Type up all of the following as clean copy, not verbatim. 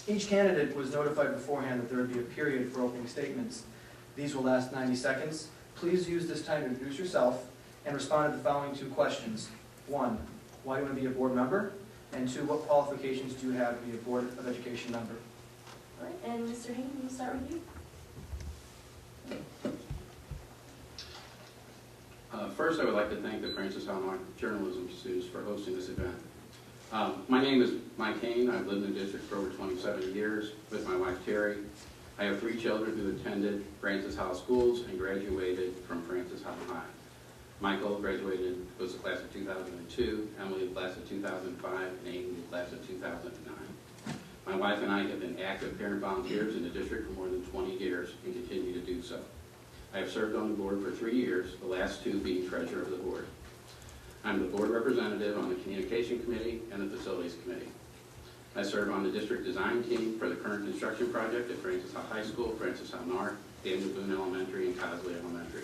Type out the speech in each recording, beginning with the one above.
Each candidate was notified beforehand that there would be a period for opening statements. These will last 90 seconds. Please use this time to introduce yourself and respond to the following 2 questions. 1, why do you want to be a board member? And 2, what qualifications do you have to be a Board of Education member? All right, and Mr. Haynes, we'll start with you. First, I would like to thank the Francis Hallmark Journalism students for hosting this event. My name is Mike Kane. I've lived in the district for over 27 years with my wife Terry. I have 3 children who attended Francis Howell schools and graduated from Francis Howell High. Michael was the class of 2002, Emily the class of 2005, and Amy the class of 2009. My wife and I have been active parent volunteers in the district for more than 20 years and continue to do so. I have served on the board for 3 years, the last 2 being treasurer of the board. I'm the board representative on the Communication Committee and the Facilities Committee. I serve on the district design team for the current construction project at Francis Howell High School, Francis Howell North, Daniel Boone Elementary, and Cosley Elementary.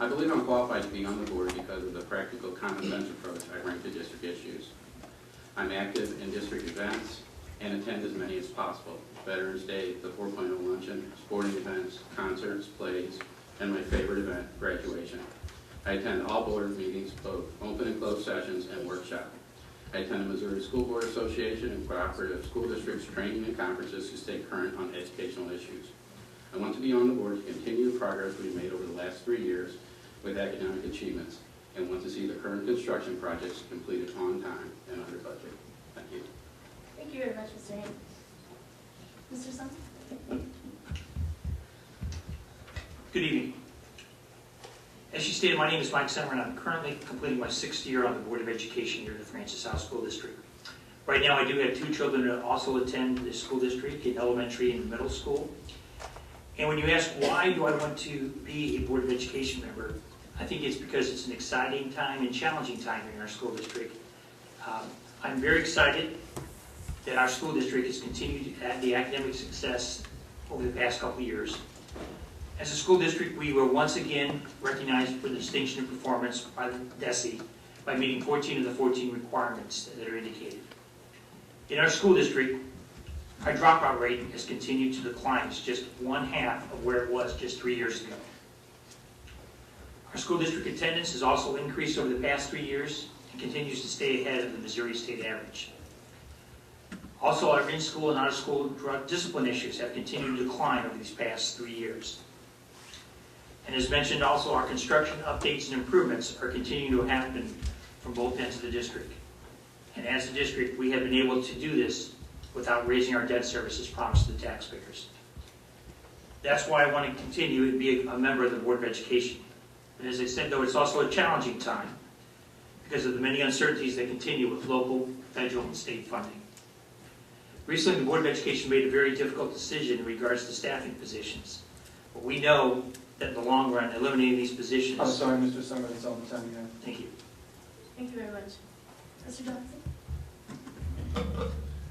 I believe I'm qualified to be on the board because of the practical common sense approach I bring to district issues. I'm active in district events and attend as many as possible. Veterans Day, the 4.0 luncheon, sporting events, concerts, plays, and my favorite event, graduation. I attend all board meetings, both open and closed sessions and workshops. I attend the Missouri School Board Association and Cooperative School Districts training and conferences to stay current on educational issues. I want to be on the board to continue the progress we've made over the last 3 years with academic achievements and want to see the current construction projects completed on time and under budget. Thank you. Thank you very much, Mr. Haynes. Mr. Sun? Good evening. As you stated, my name is Mike Summer, and I'm currently completing my 6th year on the Board of Education here in the Francis Howell School District. Right now, I do have 2 children that also attend the school district in elementary and middle school. And when you ask why do I want to be a Board of Education member, I think it's because it's an exciting time and challenging time in our school district. I'm very excited that our school district has continued the academic success over the past couple of years. As a school district, we were once again recognized for the distinction of performance by the DESE by meeting 14 of the 14 requirements that are indicated. In our school district, our dropout rate has continued to decline. It's just 1/2 of where it was just 3 years ago. Our school district attendance has also increased over the past 3 years and continues to stay ahead of the Missouri state average. Also, our in-school and out-of-school drug discipline issues have continued to decline over these past 3 years. And as mentioned, also our construction updates and improvements are continuing to happen from both ends of the district. And as a district, we have been able to do this without raising our debt service as promised to the taxpayers. That's why I want to continue and be a member of the Board of Education. And as I said, though, it's also a challenging time because of the many uncertainties that continue with local, federal, and state funding. Recently, the Board of Education made a very difficult decision in regards to staffing positions. But we know that in the long run, eliminating these positions... I'm sorry, Mr. Summer, that's all the time we have. Thank you. Thank you very much. Mr. Johnson?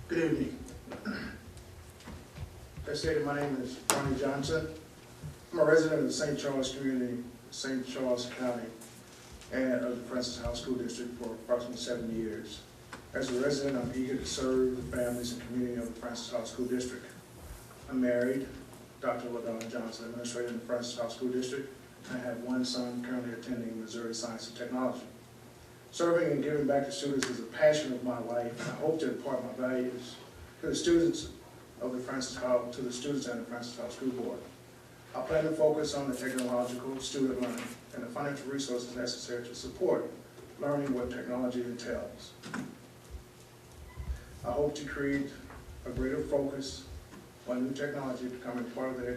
Good evening. As stated, my name is Ronnie Johnson. I'm a resident of the St. Charles community, St. Charles County, and of the Francis Howell School District for approximately 7 years. As a resident, I'm eager to serve the families and community of the Francis Howell School District. I'm married, Dr. Ronnie Johnson, administrator in the Francis Howell School District. I have 1 son currently attending Missouri Science and Technology. Serving and giving back to students is a passion of my life, and I hope to impart my values to the students of the Francis Howell, to the students and the Francis Howell School Board. I plan to focus on the technological student learning and the financial resources necessary to support learning what technology entails. I hope to create a greater focus on new technology becoming part of the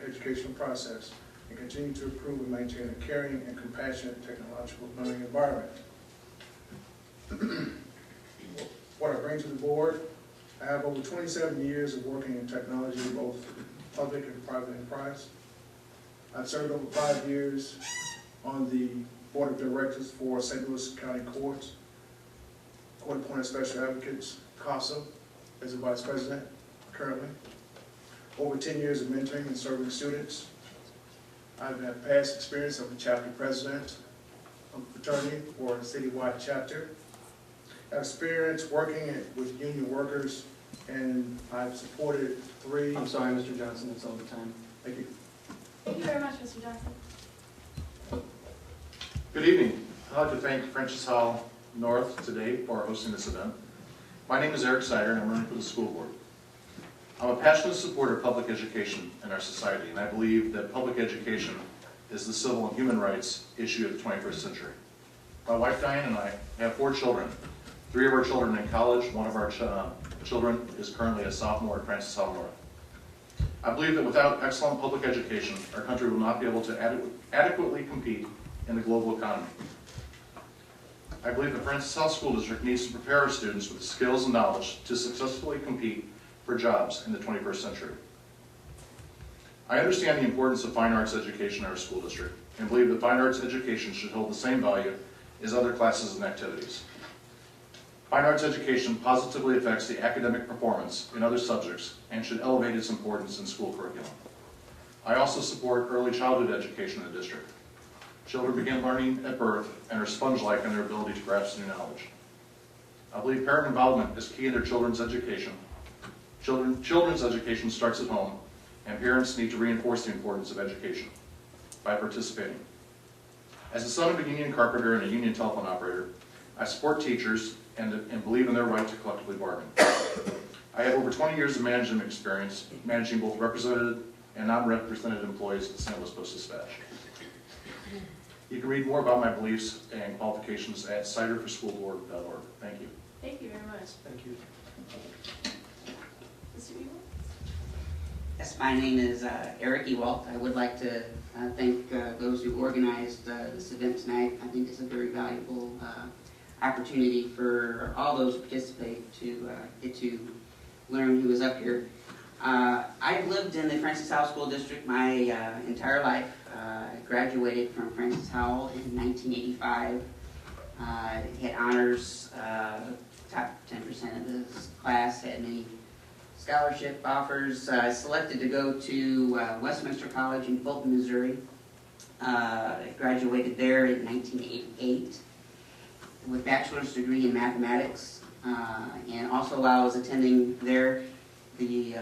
educational process and continue to improve and maintain a caring and compassionate technological learning environment. What I bring to the board, I have over 27 years of working in technology in both public and private enterprise. I've served over 5 years on the board of directors for St. Louis County Courts, Court Appointed Special Advocates, CASA, as a vice president currently. Over 10 years of mentoring and serving students. I've had past experience of a chapter president of a fraternity for a citywide chapter. I've experience working with union workers and I've supported 3. I'm sorry, Mr. Johnson, that's all the time. Thank you. Thank you very much, Mr. Johnson. Good evening. I'd like to thank Francis Howell North today for hosting this event. My name is Eric Sider, and I'm running for the school board. I'm a passionate supporter of public education in our society, and I believe that public education is the civil and human rights issue of the 21st century. My wife Diane and I have 4 children. 3 of our children in college. 1 of our children is currently a sophomore at Francis Howell North. I believe that without excellent public education, our country will not be able to adequately compete in the global economy. I believe the Francis Howell School District needs to prepare our students with the skills and knowledge to successfully compete for jobs in the 21st century. I understand the importance of fine arts education in our school district and believe that fine arts education should hold the same value as other classes and activities. Fine arts education positively affects the academic performance in other subjects and should elevate its importance in school curriculum. I also support early childhood education in the district. Children begin learning at birth and are sponge-like in their ability to grasp new knowledge. I believe parent involvement is key in their children's education. Children's education starts at home, and parents need to reinforce the importance of education by participating. As the son of a union carpenter and a union telephone operator, I support teachers and believe in their right to collectively bargain. I have over 20 years of management experience, managing both represented and non-represented employees at the St. Louis Post-Dispatch. You can read more about my beliefs and qualifications at ciderforschoolboard.org. Thank you. Thank you very much. Thank you. Mr. Ewalt? Yes, my name is Eric Ewalt. I would like to thank those who organized this event tonight. I think it's a very valuable opportunity for all those who participate to get to learn who is up here. I've lived in the Francis Howell School District my entire life. I graduated from Francis Howell in 1985. Had honors, top 10% of the class, had many scholarship offers. Selected to go to Westminster College in Fulton, Missouri. Graduated there in 1988 with a bachelor's degree in mathematics. And also while I was attending there, the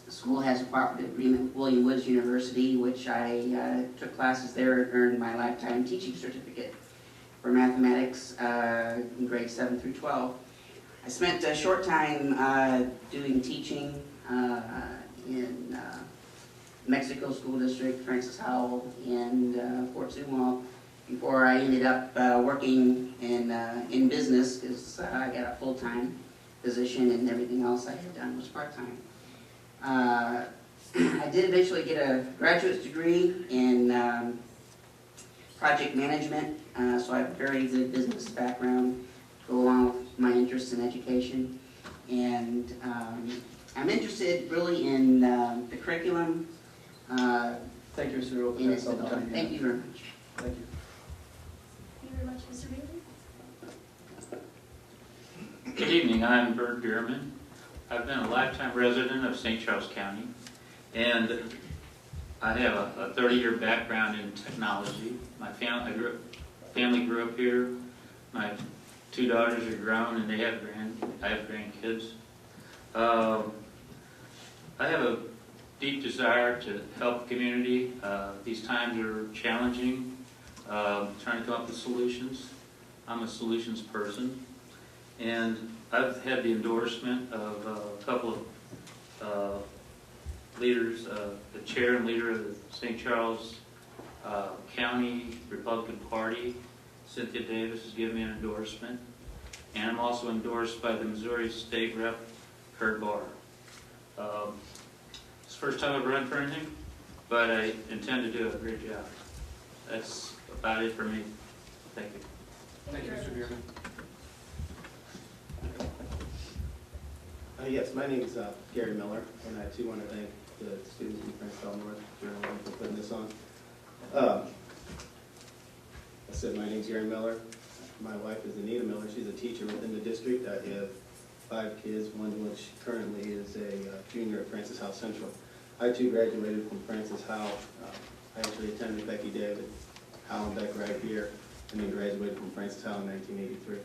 school has a cooperative agreement with William Woods University, which I took classes there and earned my lifetime teaching certificate for mathematics in grades 7 through 12. I spent a short time doing teaching in Mexico School District, Francis Howell, and Fort Ewalt before I ended up working in business because I got a full-time position and everything else I had done was part-time. I did eventually get a graduate degree in project management, so I have a very good business background to go along with my interest in education. And I'm interested really in the curriculum. Thank you, Mr. Ewalt. in That's its all the time development. you Thank have. you very much. Thank you. Thank you very much, Mr. Bailey. Good evening, I'm Bert Bierman. I've been a lifetime resident of St. Charles County, and I have a 30-year background in technology. My family grew up here. My 2 daughters are grown, and I have grandkids. I have a deep desire to help the community. These times are challenging, trying to come up with solutions. I'm a solutions person. And I've had the endorsement of a couple of leaders, the chair and leader of the St. Charles County Republican Party, Cynthia Davis, has given me an endorsement. And I'm also endorsed by the Missouri State Rep, Kurt Barr. It's the first time I've run for anything, but I intend to do a great job. That's about it for me. Thank you. Thank you, Mr. Bierman. Yes, my name is Gary Miller, and I too want to thank the students from Francis Howell North for putting this on. I said my name is Gary Miller. My wife is Anita Miller. She's a teacher within the district. I have 5 kids, one of which currently is a junior at Francis Howell Central. I too graduated from Francis Howell. I actually attended Becky David, Howell and Beck right here, and then graduated from Francis Howell in 1983.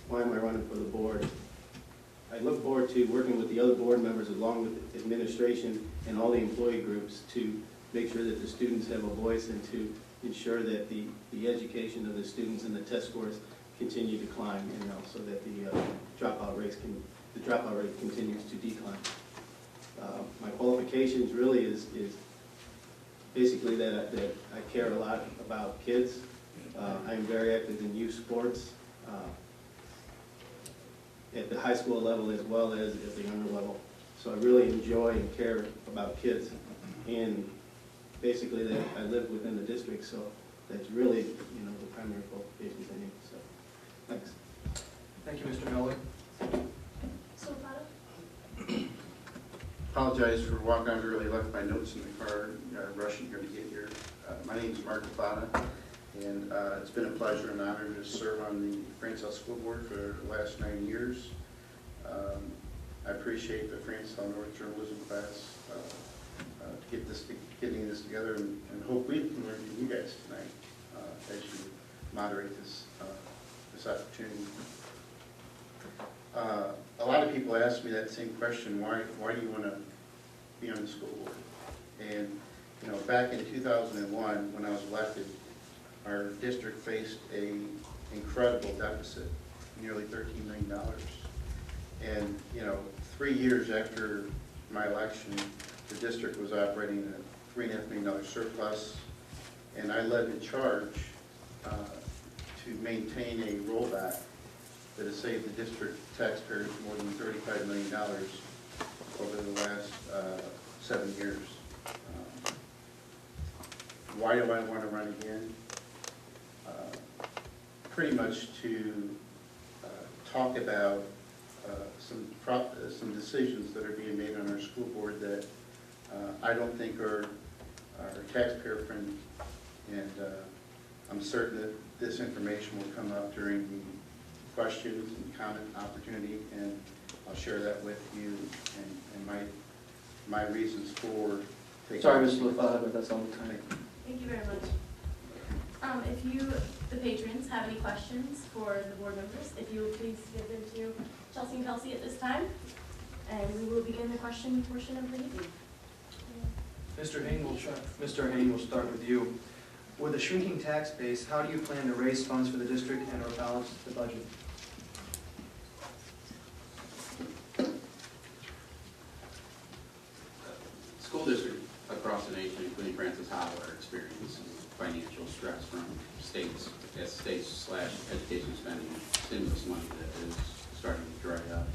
Why am I running for the board? I look forward to working with the other board members along with administration and all the employee groups to make sure that the students have a voice and to ensure that the education of the students and the test scores continue to climb, and also that the dropout rate continues to decline. My qualifications really is basically that I care a lot about kids. I'm very active in youth sports at the high school level as well as at the younger level. So I really enjoy and care about kids, and basically that I live within the district, so that's really, the primary qualifications I need. So, thanks. Thank you, Mr. Miller. Mr. Lopata? Apologize for walking out early, left my notes in the car, rushing here to get here. My name is Mark Lopata, and it's been a pleasure and honor to serve on the Francis House School Board for the last 9 years. I appreciate the Francis House North journalism class getting this together, and hope we can learn from you guys tonight as you moderate this opportunity. A lot of people ask me that same question, why do you want to be on the school board? And back in 2001, when I was elected, our district faced an incredible deficit, nearly $13 million. And 3 years after my election, the district was operating at $3.5 million surplus, and I led the charge to maintain a rollback that has saved the district taxpayers more than $35 million over the last 7 years. Why do I want to run again? Pretty much to talk about some decisions that are being made on our school board that I don't think are taxpayer friendly, and I'm certain that this information will come up during the questions and comment opportunity, and I'll share that with you and my reasons for taking. Sorry, Mr. Lopata, but that's all the time. Thank you very much. If you, the patrons, have any questions for the board members, if you would please give them to Chelsea and Kelsey at this time, and we will begin the question portion of the meeting. Mr. Hain, we'll start with you. With a shrinking tax base, how do you plan to raise funds for the district and or balance the budget? School districts across the nation, including Francis Howell, are experiencing financial stress from states / education spending stimulus money that is starting to dry up.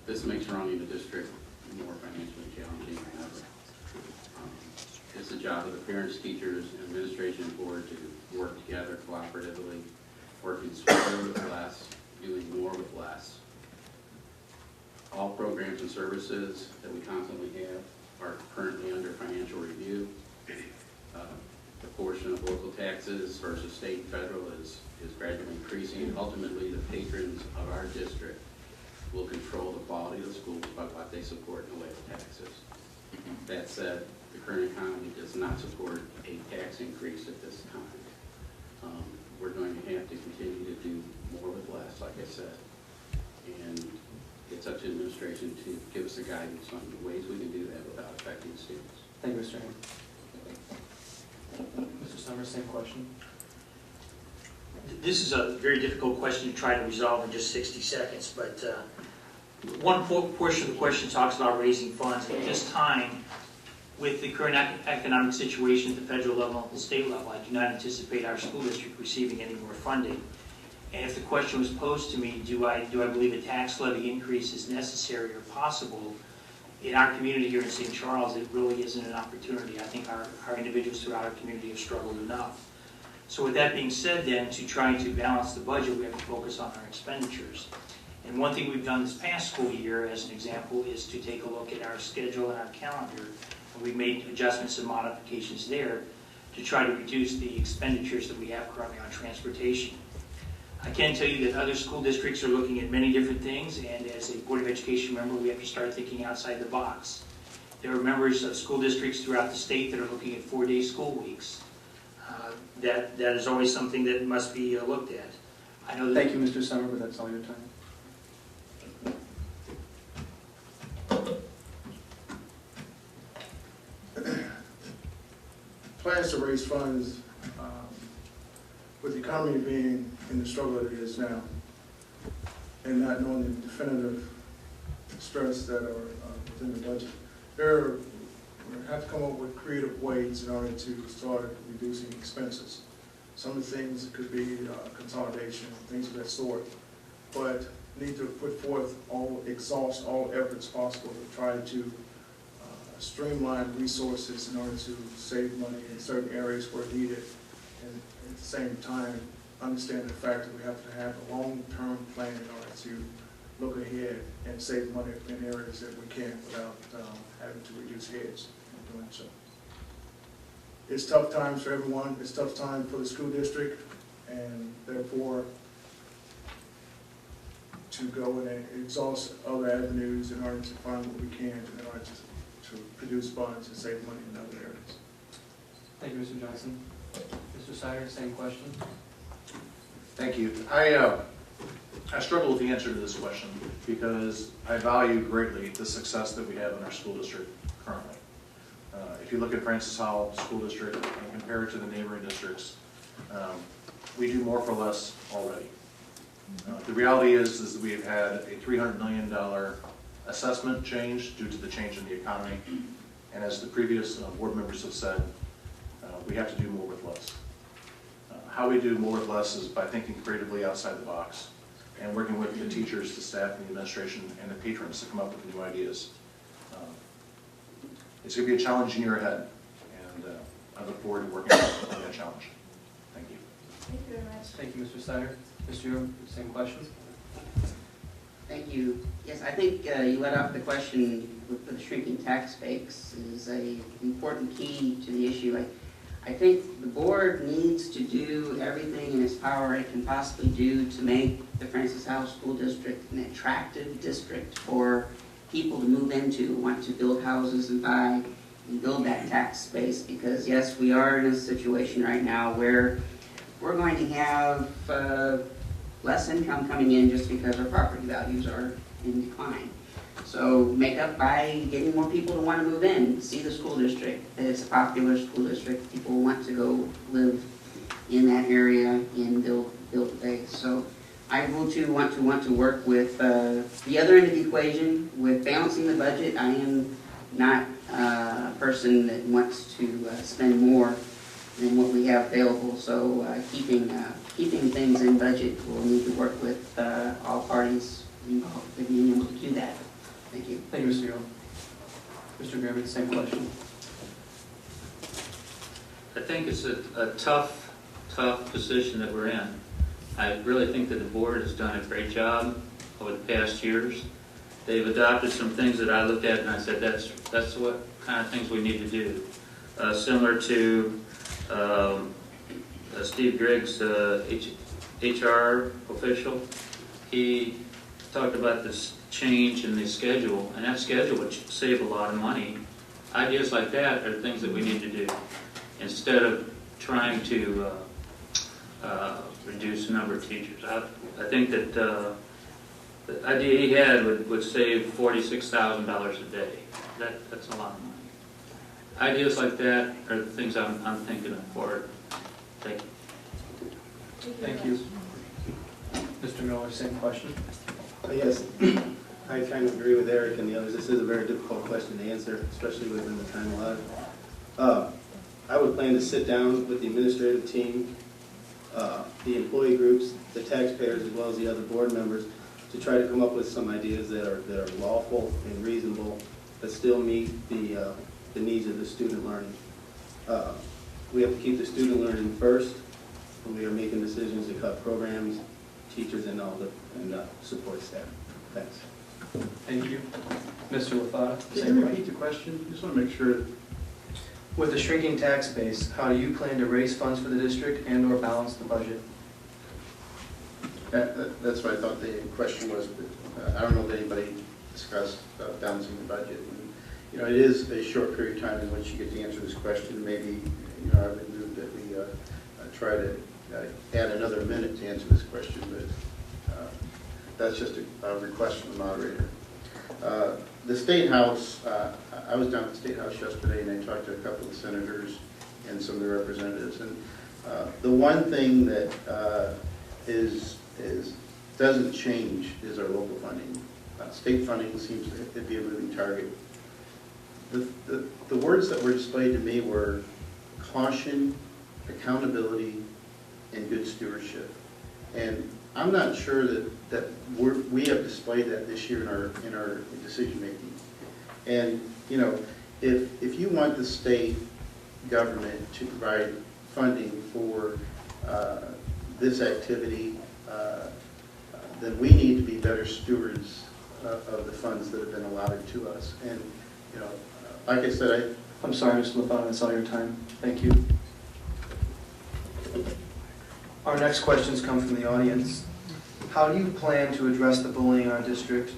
This makes running the district more financially challenging than ever. It's the job of the parents, teachers, and administration board to work together cooperatively, working smarter with less, doing more with less. All programs and services that we constantly have are currently under financial review. The portion of local taxes versus state and federal is gradually increasing. Ultimately, the patrons of our district will control the quality of the schools by what they support in the way of taxes. That said, the current economy does not support a tax increase at this time. We're going to have to continue to do more with less, like I said. And it's up to administration to give us the guidance on the ways we can do that without affecting the students. Thank you, Mr. Hain. Mr. Summers, same question. This is a very difficult question to try to resolve in just 60 seconds, but one portion of the question talks about raising funds. At this time, with the current economic situation at the federal level and the state level, I do not anticipate our school district receiving any more funding. And if the question was posed to me, do I believe a tax levy increase is necessary or possible, in our community here in St. Charles, it really isn't an opportunity. I think our individuals throughout our community have struggled enough. So with that being said then, to try to balance the budget, we have to focus on our expenditures. And one thing we've done this past school year, as an example, is to take a look at our schedule and our calendar. And we've made adjustments and modifications there to try to reduce the expenditures that we have currently on transportation. I can tell you that other school districts are looking at many different things, and as a Board of Education member, we have to start thinking outside the box. There are members of school districts throughout the state that are looking at 4-day school weeks. That is always something that must be looked at. I know that. Thank you, Mr. Summer, but that's all your time. plans to raise funds with the economy being in the struggle it is now, and not knowing the definitive stress that are within the budget. We have to come up with creative ways in order to start reducing expenses. Some of the things could be consolidation, things of that sort, but need to put forth exhaust all efforts possible to try to streamline resources in order to save money in certain areas where needed, and at the same time understand the fact that we have to have a long-term plan in order to look ahead and save money in areas that we can without having to reduce heads in doing so. It's tough times for everyone. It's tough time for the school district, and therefore to go and exhaust other avenues in order to find what we can in order to produce funds and save money in other areas. Thank you, Mr. Johnson. Mr. Snyder, same question. Thank you. I struggle with the answer to this question because I value greatly the success that we have in our school district currently. If you look at Francis Howell School District and compare it to the neighboring districts, we do more for less already. The reality is that we have had a $300 million assessment change due to the change in the economy, and as the previous board members have said, we have to do more with less. How we do more with less is by thinking creatively outside the box and working with the teachers, the staff, and the administration, and the patrons to come up with new ideas. It's going to be a challenging year ahead, and I look forward to working on that challenge. Thank you. Thank you very much. Thank you, Mr. Snyder. Mr. Young, same question. Thank you. Yes, I think you led off the question with the shrinking tax base is an important key to the issue. I think the board needs to do everything in its power it can possibly do to make the Francis Howell School District an attractive district for people to move into who want to build houses and buy and build that tax base, because yes, we are in a situation right now where we're going to have less income coming in just because our property values are in decline. So make up by getting more people to want to move in, see the school district. It's a popular school district. People want to go live in that area and build a base. So I will too want to work with the other end of the equation with balancing the budget. I am not a person that wants to spend more than what we have available. So keeping things in budget, we'll need to work with all parties involved in being able to do that. Thank you. Thank you, Mr. Young. Mr. Graber, same question. I think it's a tough position that we're in. I really think that the board has done a great job over the past years. They've adopted some things that I looked at and I said, that's what kind of things we need to do. Similar to Steve Griggs, HR official, he talked about this change in the schedule, and that schedule would save a lot of money. Ideas like that are things that we need to do instead of trying to reduce the number of teachers. I think that the idea he had would save $46,000 a day. That's a lot of money. Ideas like that are the things I'm thinking of forward. Thank you. Thank you. Mr. Miller, same question. Yes, I kind of agree with Eric and the others. This is a very difficult question to answer, especially within the time allotted. I would plan to sit down with the administrative team, the employee groups, the taxpayers, as well as the other board members, to try to come up with some ideas that are lawful and reasonable, but still meet the needs of the student learning. We have to keep the student learning first when we are making decisions to cut programs, teachers, and all the support staff. Thanks. Thank you. Mr. Lafada, Can same you question. repeat the question? Just want to make sure. With the shrinking tax base, how do you plan to raise funds for the district and or balance the budget? That's what I thought the question was, but I don't know if anybody discussed balancing the budget. And, you know, it is a short period of time in which you get to answer this question. Maybe, you know, I would move that we try to add another minute to answer this question, but that's just a request from the moderator. The State House, I was down at the State House yesterday and I talked to a couple of senators, and some of the representatives. And the one thing that doesn't change is our local funding. State funding seems to be a moving target. The words that were displayed to me were caution, accountability, and good stewardship. And I'm not sure that we have displayed that this year in our decision making. And you know, if you want the state government to provide funding for this activity, then we need to be better stewards of the funds that have been allotted to us. And you know, like I said, I'm sorry, Mr. LaFawn, that's all your time. Thank you. Our next questions come from the audience. How do you plan to address the bullying in our district?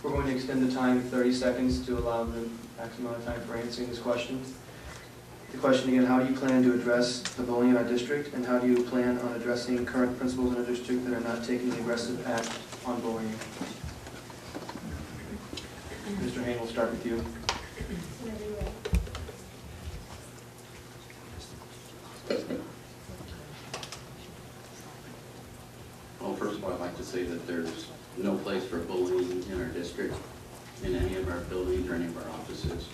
We're going to extend the time 30 seconds to allow the maximum amount of time for answering this question. The question again, how do you plan to address the bullying in our district, and how do you plan on addressing current principals in our district that are not taking the aggressive act on bullying? Mr. Hain, we'll start with you. Well, first of all, I'd like to say that there's no place for bullying in our district, in any of our buildings or any of our offices.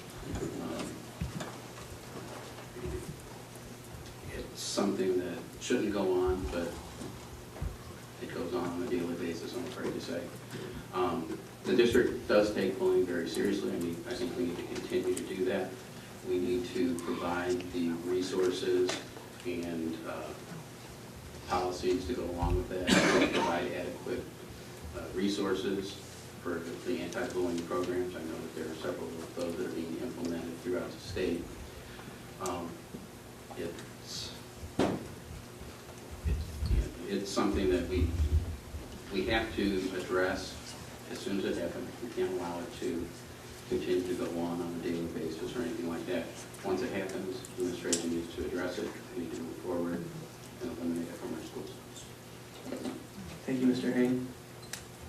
It's something that shouldn't go on, but it goes on a daily basis, I'm afraid to say. The district does take bullying very seriously. I think we need to continue to do that. We need to provide the resources and policies to go along with that, provide adequate resources for the anti-bullying programs. I know that there are several of those that are being implemented throughout the state. It's something that we have to address as soon as it happens. We can't allow it to continue to go on a daily basis or anything like that. Once it happens, administration needs to address it. We need to move forward and eliminate it from our schools. Thank you, Mr. Hain.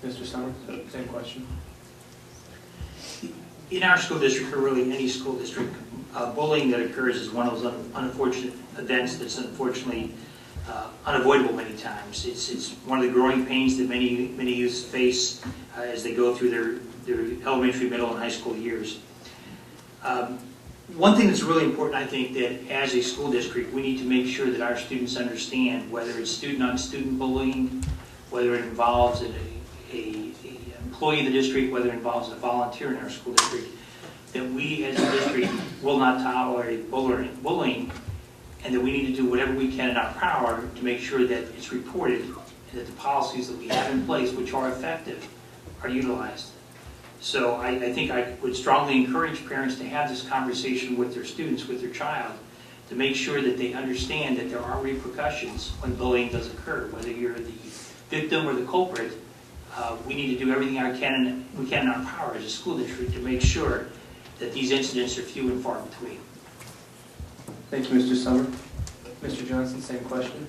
Mr. Summers, same question. In our school district, or really any school district, bullying that occurs is one of those unfortunate events that's unfortunately unavoidable many times. It's one of the growing pains that many youths face as they go through their elementary, middle, and high school years. One thing that's really important, I think, that as a school district, we need to make sure that our students understand, whether it's student-on-student bullying, whether it involves an employee of the district, whether it involves a volunteer in our school district, that we as a district will not tolerate bullying, and that we need to do whatever we can in our power to make sure that it's reported and that the policies that we have in place, which are effective, are utilized. So I think I would strongly encourage parents to have this conversation with their students, with their child, to make sure that they understand that there are repercussions when bullying does occur. Whether you're the victim or the culprit, we need to do everything we can in our power as a school district to make sure that these incidents are few and far between. Thank you, Mr. Summer. Mr. Johnson, same question.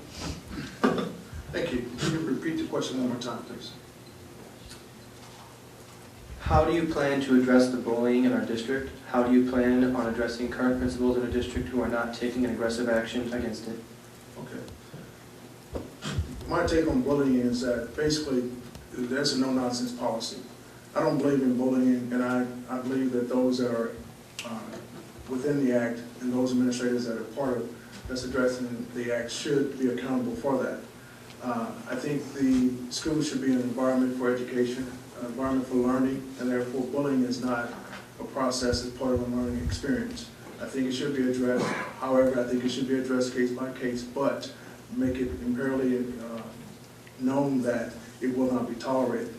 Thank you. Can you repeat the question one more time, please? How do you plan to address the bullying in our district? How do you plan on addressing current principals in our district who are not taking an aggressive action against it? Okay. My take on bullying is that basically that's a no-nonsense policy. I don't believe in bullying, and I believe that those that are within the act and those administrators that are part of that's addressing the act should be accountable for that. I think the school should be an environment for education, an environment for learning, and therefore bullying is not a process, it's part of a learning experience. I think it should be addressed. However, I think it should be addressed case by case, but make it imperatively known that it will not be tolerated.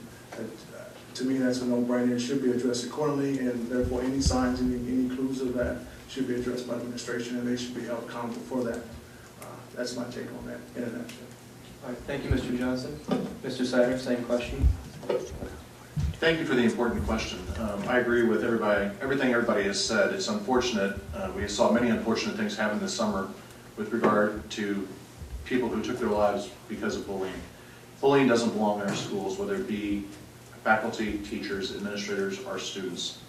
To me, that's a no-brainer. It should be addressed accordingly, and therefore any signs, any clues of that should be addressed by the administration, and they should be held accountable for that. That's my take on that in a nutshell. All right, thank you, Mr. Johnson. Mr. Sider, same question. Thank you for the important question. I agree with everything everybody has said. It's unfortunate. We saw many unfortunate things happen this summer with regard to people who took their lives because of bullying. Bullying doesn't belong in our schools, whether it be faculty, teachers, administrators, or students.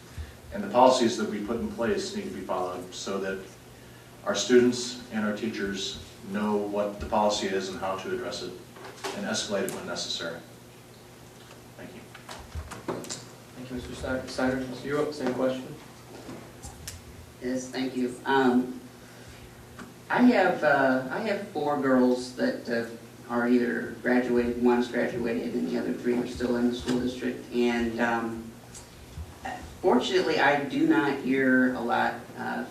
And the policies that we put in place need to be followed so that our students and our teachers know what the policy is and how to address it and escalate it when necessary. Thank you. Thank you, Mr. Snyder. Mr. Ewalt, same question. Yes, thank you. I have 4 girls that are either graduated, one's graduated, and the other 3 are still in the school district. And fortunately, I do not hear a lot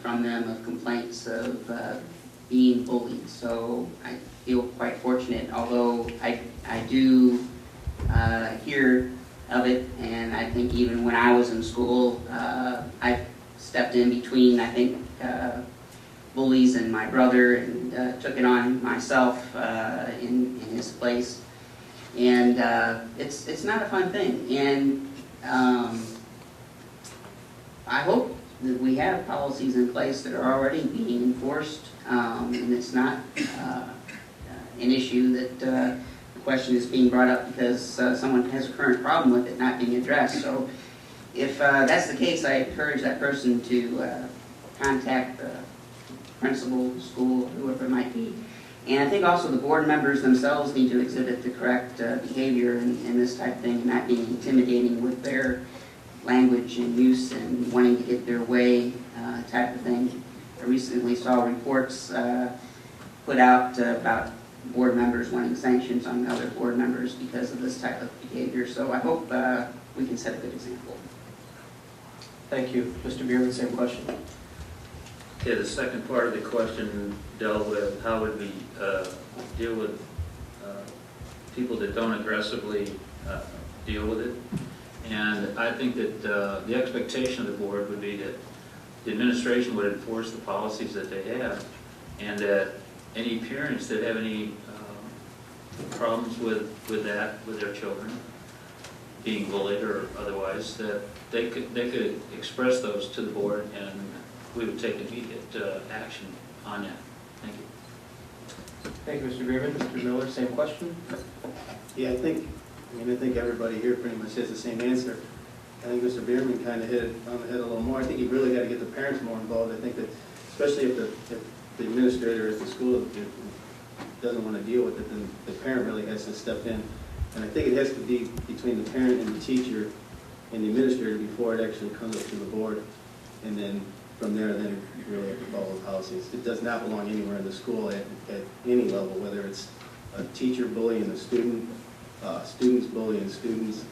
from them of complaints of being bullied. So I feel quite fortunate, although I do hear of it, and I think even when I was in school, I stepped in between, I think, bullies and my brother, and took it on myself in his place. And it's not a fun thing. And I hope that we have policies in place that are already being enforced, and it's not an issue that the question is being brought up because someone has a current problem with it not being addressed. So if that's the case, I encourage that person to contact the principal, school, whoever it might be. And I think also the board members themselves need to exhibit the correct behavior in this type of thing, not being intimidating with their language and use and wanting to get their way type of thing. I recently saw reports put out about board members wanting sanctions on other board members because of this type of behavior. So I hope we can set a good example. Thank you. Mr. Bierman, same question. Okay, the second part of the question dealt with how would we deal with people that don't aggressively deal with it. And I think that the expectation of the board would be that the administration would enforce the policies that they have, and that any parents that have any problems with that, with their children being bullied or otherwise, that they could express those to the board, and we would take immediate action on that. Thank you. Thank you, Mr. Bierman. Mr. Miller, same question. Yeah, I think everybody here pretty much has the same answer. I think Mr. Bierman kind of hit it on the head a little more. I think you really got to get the parents more involved. I think that, especially if the administrator at the school doesn't want to deal with it, then the parent really has to step in. And I think it has to be between the parent and the teacher and the administrator before it actually comes up to the board. And then from there, then you really have to follow the policies. It does not belong anywhere in the school at any level, whether it's a teacher bullying a student, students bullying students.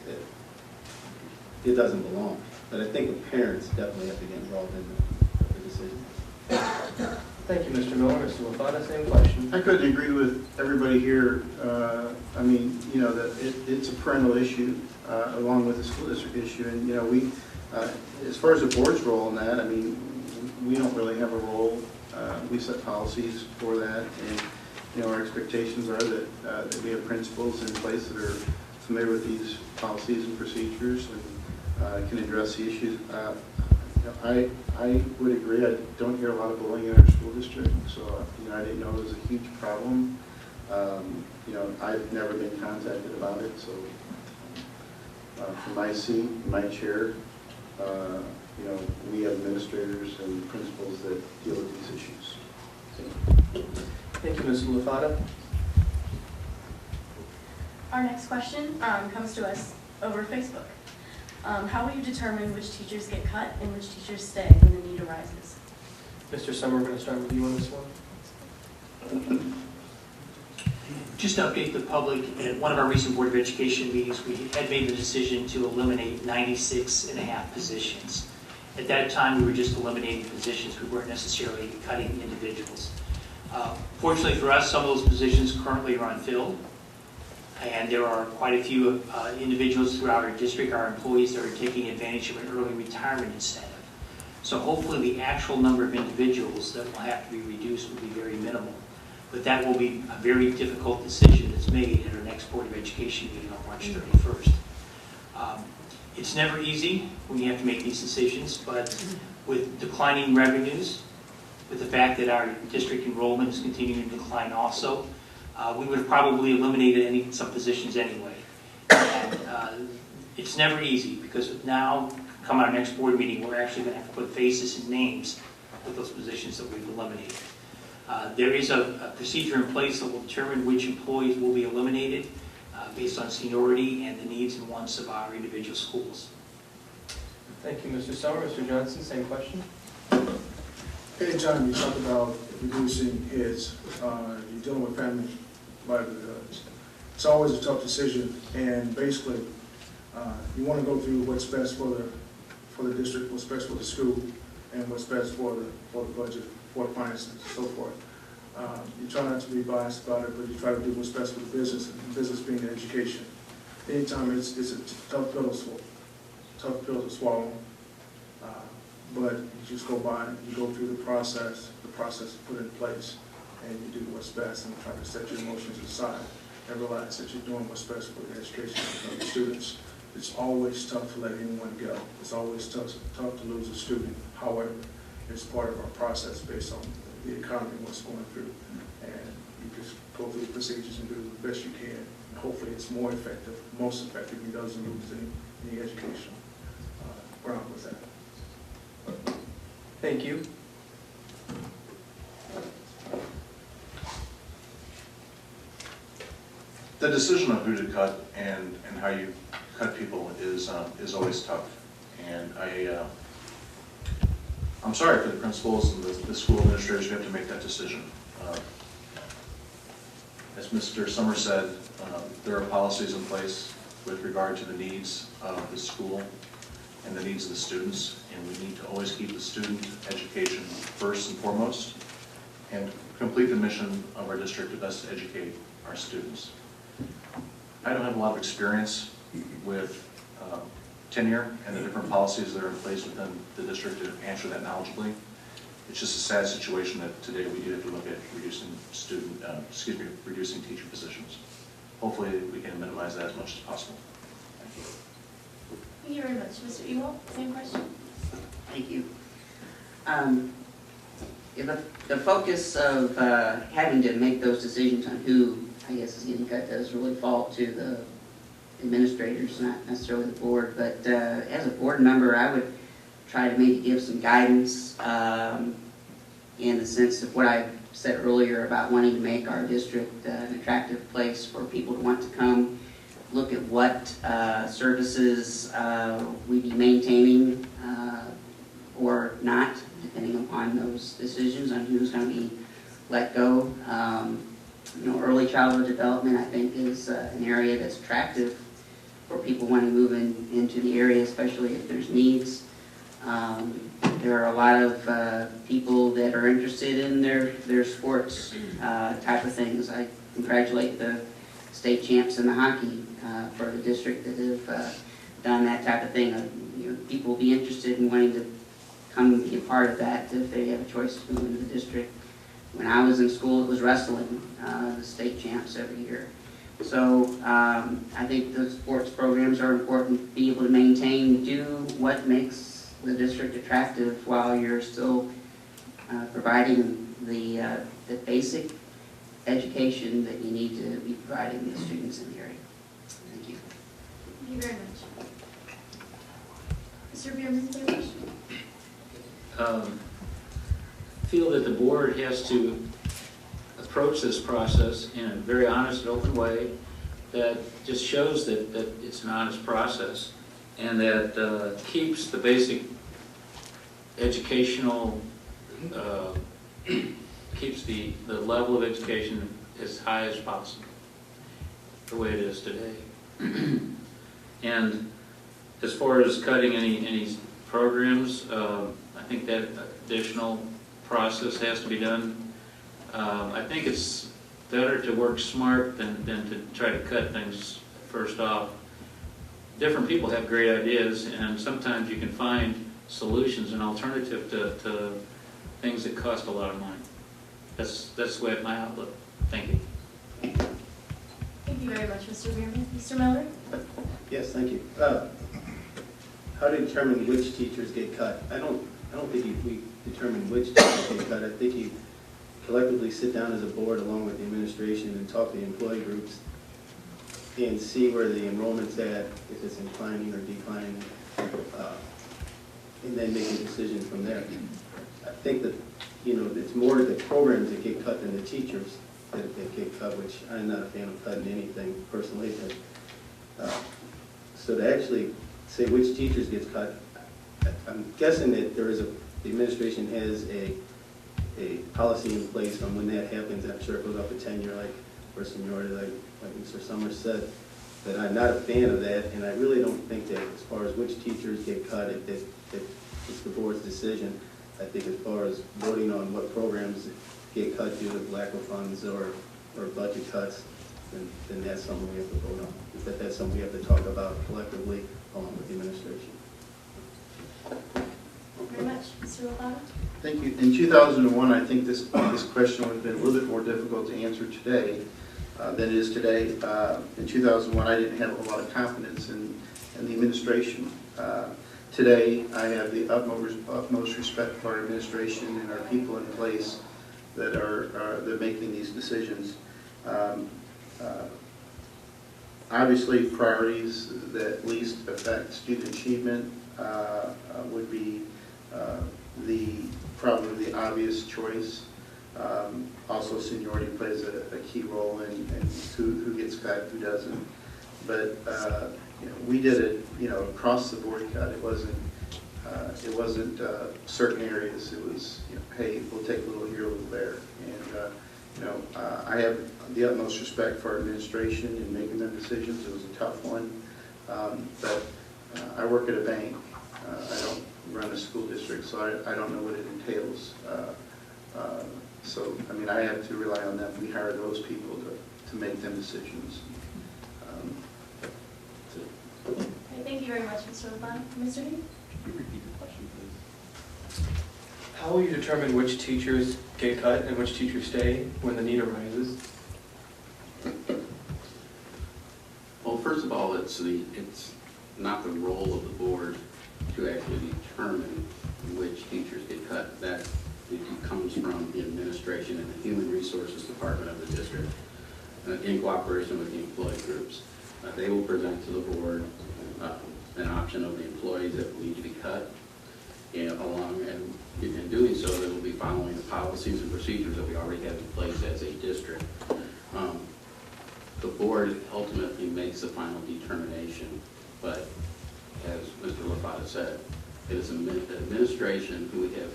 It doesn't belong. But I think the parents definitely have to get involved in the decision. Thank you, Mr. Miller. Mr. Lafada, same question. I couldn't agree with everybody here. I mean, you know, that it's a parental issue along with the school district issue. And, you know, we, as far as the board's role in that, I mean, we don't really have a role. We set policies for that. And, you know, our expectations are that we have principals in place that are familiar with these policies and procedures and can address the issues. You know, I would agree. I don't hear a lot of bullying in our school district, so you know, I didn't know it was a huge problem. You know, I've never been contacted about it, so from my seat, my chair, you know, we have administrators and principals that deal with these issues. So. Thank you, Mr. Lafada. Our next question comes to us over Facebook. How will you determine which teachers get cut and which teachers stay when the need arises? Mr. Summer, we're going to start with you on this one. Just to update the public, at one of our recent Board of Education meetings, we had made the decision to eliminate 96.5 positions. At that time, we were just eliminating positions. We weren't necessarily cutting individuals. Fortunately for us, some of those positions currently are unfilled, and there are quite a few individuals throughout our district, our employees, that are taking advantage of an early retirement incentive. So hopefully the actual number of individuals that will have to be reduced will be very minimal. But that will be a very difficult decision that's made at our next Board of Education meeting on March 31st. It's never easy when you have to make these decisions, but with declining revenues, with the fact that our district enrollment is continuing to decline also, we would have probably eliminated some positions anyway. And, it's never easy because now, come our next board meeting, we're actually going to have to put faces and names with those positions that we've eliminated. There is a procedure in place that will determine which employees will be eliminated based on seniority and the needs and wants of our individual schools. Thank you, Mr. Summer. Mr. Johnson, same question. Anytime you talk about reducing heads, you're dealing with family livelihoods. It's always a tough decision, and basically, you want to go through what's best for the district, what's best for the school, and what's best for the budget, for the finances, and so forth. You try not to be biased about it, but you try to do what's best for the business, and business being the education. Anytime it's a tough pill to swallow, but you just go by and you go through the process is put in place, and you do what's best and try to set your emotions aside and realize that you're doing what's best for the education of the students. It's always tough to let anyone go. It's always tough to lose a student. However, it's part of our process based on the economy and what's going through. And you just go through the procedures and do the best you can. And hopefully it's more effective, most effective. He doesn't lose any educational ground with that. Thank you. The decision of who to cut and how you cut people is always tough. And I'm sorry for the principals and the school administrators who have to make that decision. As Mr. Summer said, there are policies in place with regard to the needs of the school and the needs of the students, and we need to always keep the student education first and foremost and complete the mission of our district to best educate our students. I don't have a lot of experience with tenure and the different policies that are in place within the district to answer that knowledgeably. It's just a sad situation that today we do have to look at reducing reducing teacher positions. Hopefully we can minimize that as much as possible. Thank you. Thank you very much. Mr. Ewalt, same question. Thank you. The focus of having to make those decisions on who, I guess, is getting cut does really fall to the administrators, not necessarily the board. But as a board member, I would try to maybe give some guidance in the sense of what I said earlier about wanting to make our district an attractive place for people to want to come. Look at what services we be maintaining or not, depending upon those decisions on who's going to be let go. Early childhood development, I think, is an area that's attractive for people wanting to move into the area, especially if there's needs. There are a lot of people that are interested in their sports type of things. I congratulate the state champs in the hockey for the district that have done that type of thing. People will be interested in wanting to come and be a part of that if they have a choice to move into the district. When I was in school, it was wrestling, the state champs every year. So I think the sports programs are important to be able to maintain, do what makes the district attractive while you're still providing the basic education that you need to be providing the students in the area. Thank you. Thank you very much. Mr. Bierman, same question. Feel that the board has to approach this process in a very honest and open way that just shows that it's an honest process and that keeps the basic educational, keeps the level of education as high as possible, the way it is today. And as far as cutting any programs, I think that additional process has to be done. I think it's better to work smart than to try to cut things first off. Different people have great ideas, and sometimes you can find solutions, an alternative to things that cost a lot of money. That's the way of my outlook. Thank you. Thank you very much, Mr. Bierman. Mr. Miller? Yes, thank you. How to determine which teachers get cut? I don't think we determine which teachers get cut. I think you collectively sit down as a board along with the administration and talk to the employee groups and see where the enrollment's at, if it's inclining or declining, and then make a decision from there. I think that you know, it's more the programs that get cut than the teachers that get cut, which I'm not a fan of cutting anything personally. But, so to actually say which teachers gets cut, I'm guessing that there is the administration has a policy in place on when that happens. I'm sure it goes up to tenure, like, or seniority, like Mr. Summers said. But I'm not a fan of that, and I really don't think that as far as which teachers get cut, that it's the board's decision. I think as far as voting on what programs get cut due to lack of funds or budget cuts, then that's something we have to vote on. That's something we have to talk about collectively along with the administration. Thank you very much. Mr. Lozano? Thank you. In 2001, I think this question would have been a little bit more difficult to answer today than it is today. In 2001, I didn't have a lot of confidence in the administration. Today, I have the utmost respect for our administration and our people in place that are they're making these decisions. Obviously, priorities that least affect student achievement would be probably the obvious choice. Also, seniority plays a key role in who gets cut, who doesn't. But you know, we did it, you know, across the board cut. It wasn't certain areas. It was, you know, hey, we'll take a little here, a little there. And you know, I have the utmost respect for our administration in making their decisions. It was a tough one, but I work at a bank. I don't run a school district, so I don't know what it entails. So, I mean, I have to rely on them. We hire those people to make them decisions. Okay, thank you very much, Mr. Lozano. Mr. Heath? Repeat the question, please. How will you determine which teachers get cut and which teachers stay when the need arises? Well, first of all, it's not the role of the board to actually determine which teachers get cut. That it comes from the administration and the human resources department of the district in cooperation with the employee groups. They will present to the board an option of the employees that will need to be cut, and in doing so, they will be following the policies and procedures that we already have in place as a district. The board ultimately makes the final determination, but as Mr. LaFata said, it is an administration who we have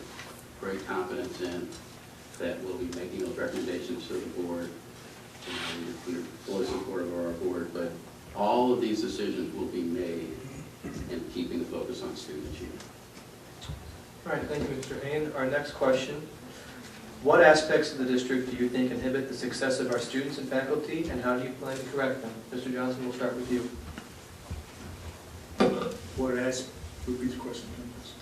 great confidence in that will be making those recommendations to the board. And we're fully supportive of our board, but all of these decisions will be made in keeping the focus on student achievement. All right, thank you, Mr. Hain. Our next question. What aspects of the district do you think inhibit the success of our students and faculty, and how do you plan to correct them? Mr. Johnson, we'll start with you. Repeat the question, please.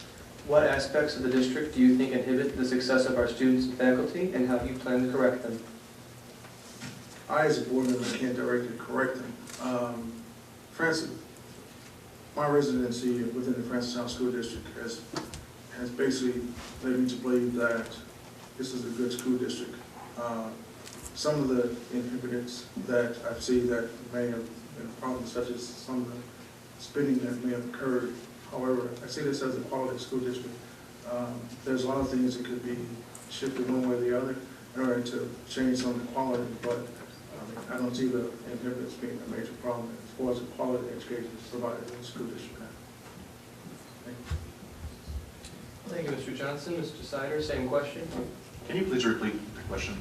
What aspects of the district do you think inhibit the success of our students and faculty, and how do you plan to correct them? I, as a board member, can't directly correct them. For instance, my residency within the Francis House School District has basically led me to believe that this is a good school district. Some of the inhibitants that I see that may have been problems, such as some of the spending that may have occurred. However, I see this as a quality school district. There's a lot of things that could be shifted one way or the other in order to change some of the quality, but I don't see the inhibitants being a major problem as far as the quality education is provided in the school district now. Thank you. Thank you, Mr. Johnson. Mr. Sider, same question. Can you please repeat the question?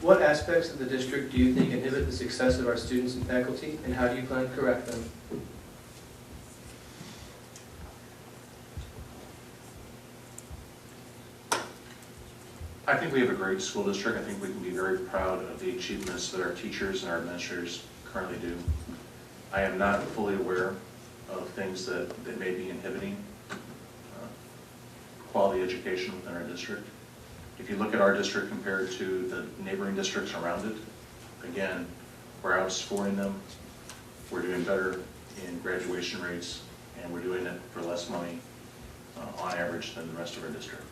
What aspects of the district do you think inhibit the success of our students and faculty, and how do you plan to correct them? I think we have a great school district. I think we can be very proud of the achievements that our teachers and our administrators currently do. I am not fully aware of things that may be inhibiting quality education within our district. If you look at our district compared to the neighboring districts around it, again, we're outscoring them. We're doing better in graduation rates, and we're doing it for less money on average than the rest of our district.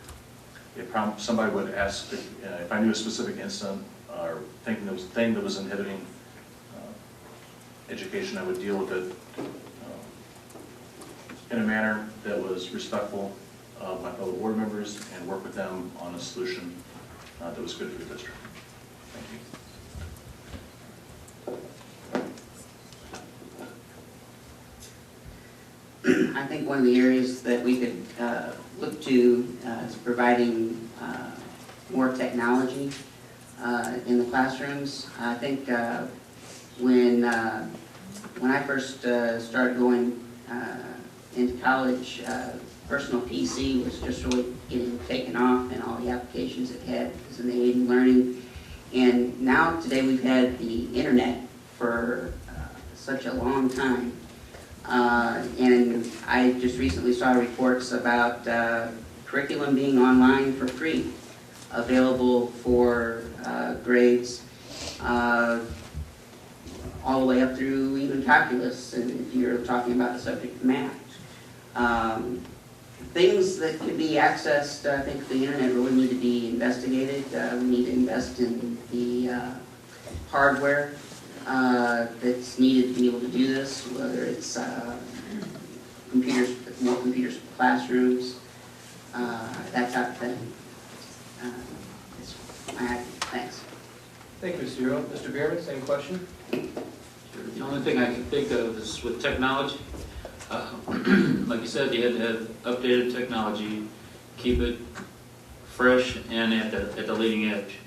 If somebody would ask if I knew a specific incident or thing that was inhibiting education, I would deal with it in a manner that was respectful my fellow board members and work with them on a solution that was good for the district. Thank you. I think one of the areas that we could look to is providing more technology in the classrooms. I think when I first started going into college, personal PC was just really getting taken off, and all the applications it had was in the aid in learning. And now today we've had the internet for such a long time. And I just recently saw reports about curriculum being online for free, available for grades all the way up through even calculus, and if you're talking about the subject of math. Things that can be accessed, I think the internet really need to be investigated. We need to invest in the hardware that's needed to be able to do this, whether it's computers, more computers for classrooms, that type of thing. That's my idea. Thanks. Thank you, Mr. Ewalt. Mr. Bierman, same question? The only thing I can think of is with technology. Like you said, you had to have updated technology, keep it fresh and at the leading edge.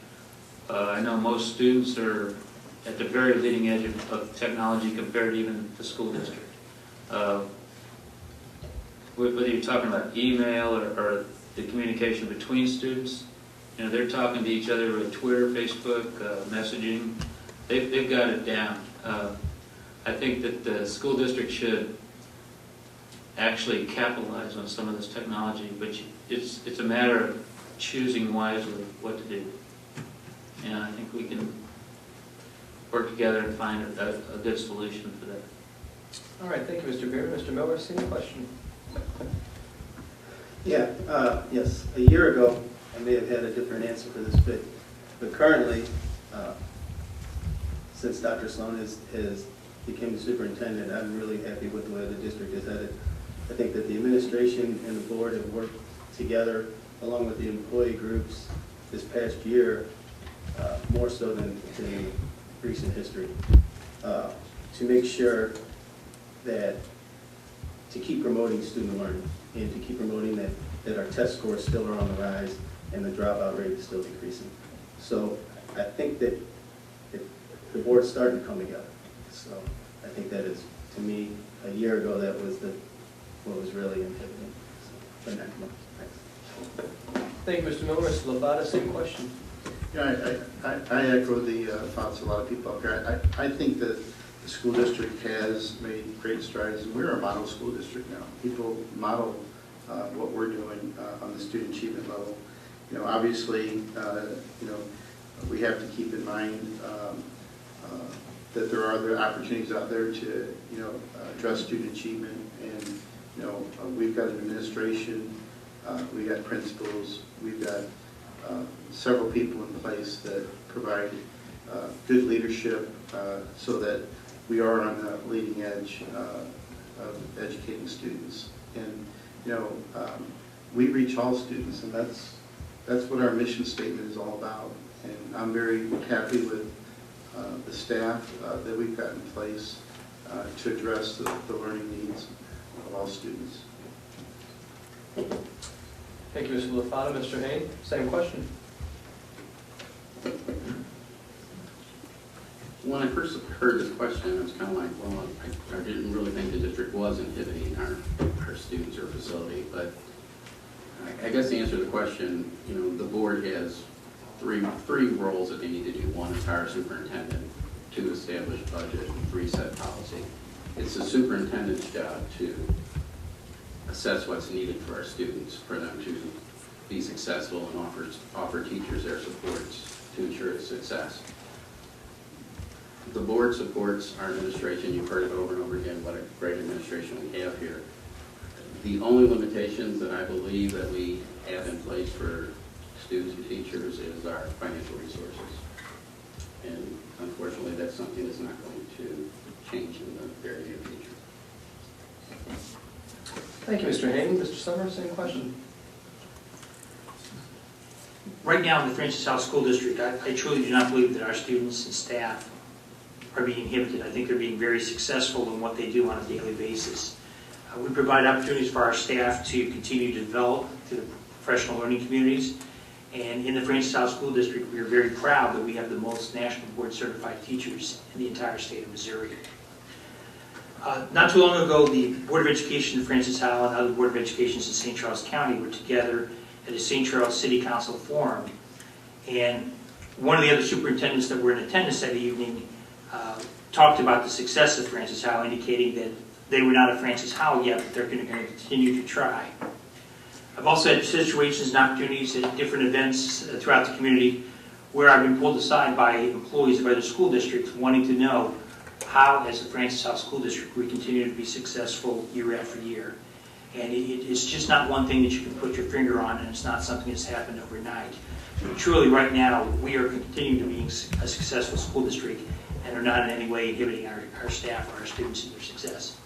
I know most students are at the very leading edge of technology compared to even the school district. Whether you're talking about email or the communication between students, you know, they're talking to each other with Twitter, Facebook, messaging. They've got it down. I think that the school district should actually capitalize on some of this technology, but it's a matter of choosing wisely what to do. And I think we can work together and find a good solution for that. All right, thank you, Mr. Bierman. Mr. Miller, same question? Yeah, yes. A year ago, I may have had a different answer for this, but currently, since Dr. Sloan has became the superintendent, I'm really happy with the way the district is headed. I think that the administration and the board have worked together, along with the employee groups, this past year, more so than in recent history, to make sure that to keep promoting student learning and to keep promoting that our test scores still are on the rise and the dropout rate is still decreasing. So I think that the board's starting to come together. So I think that is, to me, a year ago, that was what was really inhibiting. So, thanks. Thank you, Mr. Miller. Mr. Levada, same question? Yeah, I echo the thoughts of a lot of people up here. I think that the school district has made great strides, and we're a model school district now. People model what we're doing on the student achievement level. You know, obviously, you know, we have to keep in mind that there are other opportunities out there to, you know, address student achievement. And, you know, we've got an administration, we've got principals, we've got several people in place that provide good leadership so that we are on the leading edge of educating students. And, you know, we reach all students, and that's what our mission statement is all about. And I'm very happy with the staff that we've got in place to address the learning needs of all students. Thank you, Mr. Lefada. Mr. Hain, same question? When I first heard this question, I was kind of like, well, I didn't really think the district was inhibiting our students or facility, but I guess the answer to the question, you know, the board has three roles that they need to do. One is hire a superintendent, two, establish budget, and three, set policy. It's the superintendent's job to assess what's needed for our students, for them to be successful and offer teachers their supports to ensure success. The board supports our administration. You've heard it over and over again, what a great administration we have here. The only limitations that I believe that we have in place for students and teachers is our financial resources. And unfortunately, that's something that's not going to change in the very near future. Thank you, Mr. Hain. Mr. Summers, same question? Right now in the Francis House School District, I truly do not believe that our students and staff are being inhibited. I think they're being very successful in what they do on a daily basis. We provide opportunities for our staff to continue to develop through the professional learning communities. And in the Francis House School District, we are very proud that we have the most national board certified teachers in the entire state of Missouri. Not too long ago, the Board of Education in Francis Howell and other Board of Educations in St. Charles County were together at a St. Charles City Council forum. And one of the other superintendents that were in attendance that evening talked about the success of Francis Howell, indicating that they were not a Francis Howell yet, but they're going to continue to try. I've also had situations and opportunities at different events throughout the community where I've been pulled aside by employees of other school districts wanting to know how, as the Francis House School District, we continue to be successful year after year. And it's just not one thing that you can put your finger on, and it's not something that's happened overnight. But truly, right now, we are continuing to be a successful school district and are not in any way inhibiting our staff or our students in their success.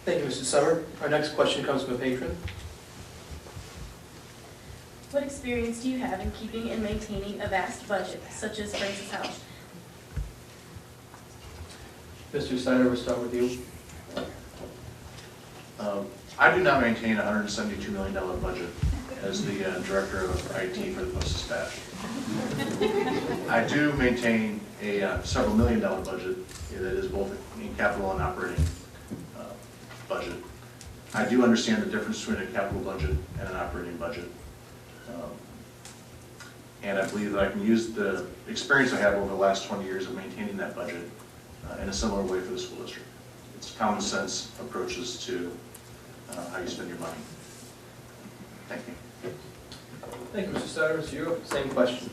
Thank you, Mr. Summer. Our next question comes from a patron. What experience do you have in keeping and maintaining a vast budget, such as Francis House? Mr. Snyder, we'll start with you. I do not maintain a $172 million budget as the director of IT for the postal staff. I do maintain a several $million budget that is both in capital and operating budget. I do understand the difference between a capital budget and an operating budget. And I believe that I can use the experience I have over the last 20 years of maintaining that budget in a similar way for the school district. It's common sense approaches to how you spend your money. Thank you. Thank you, Mr. Snyder. Mr. Ewalt, same question.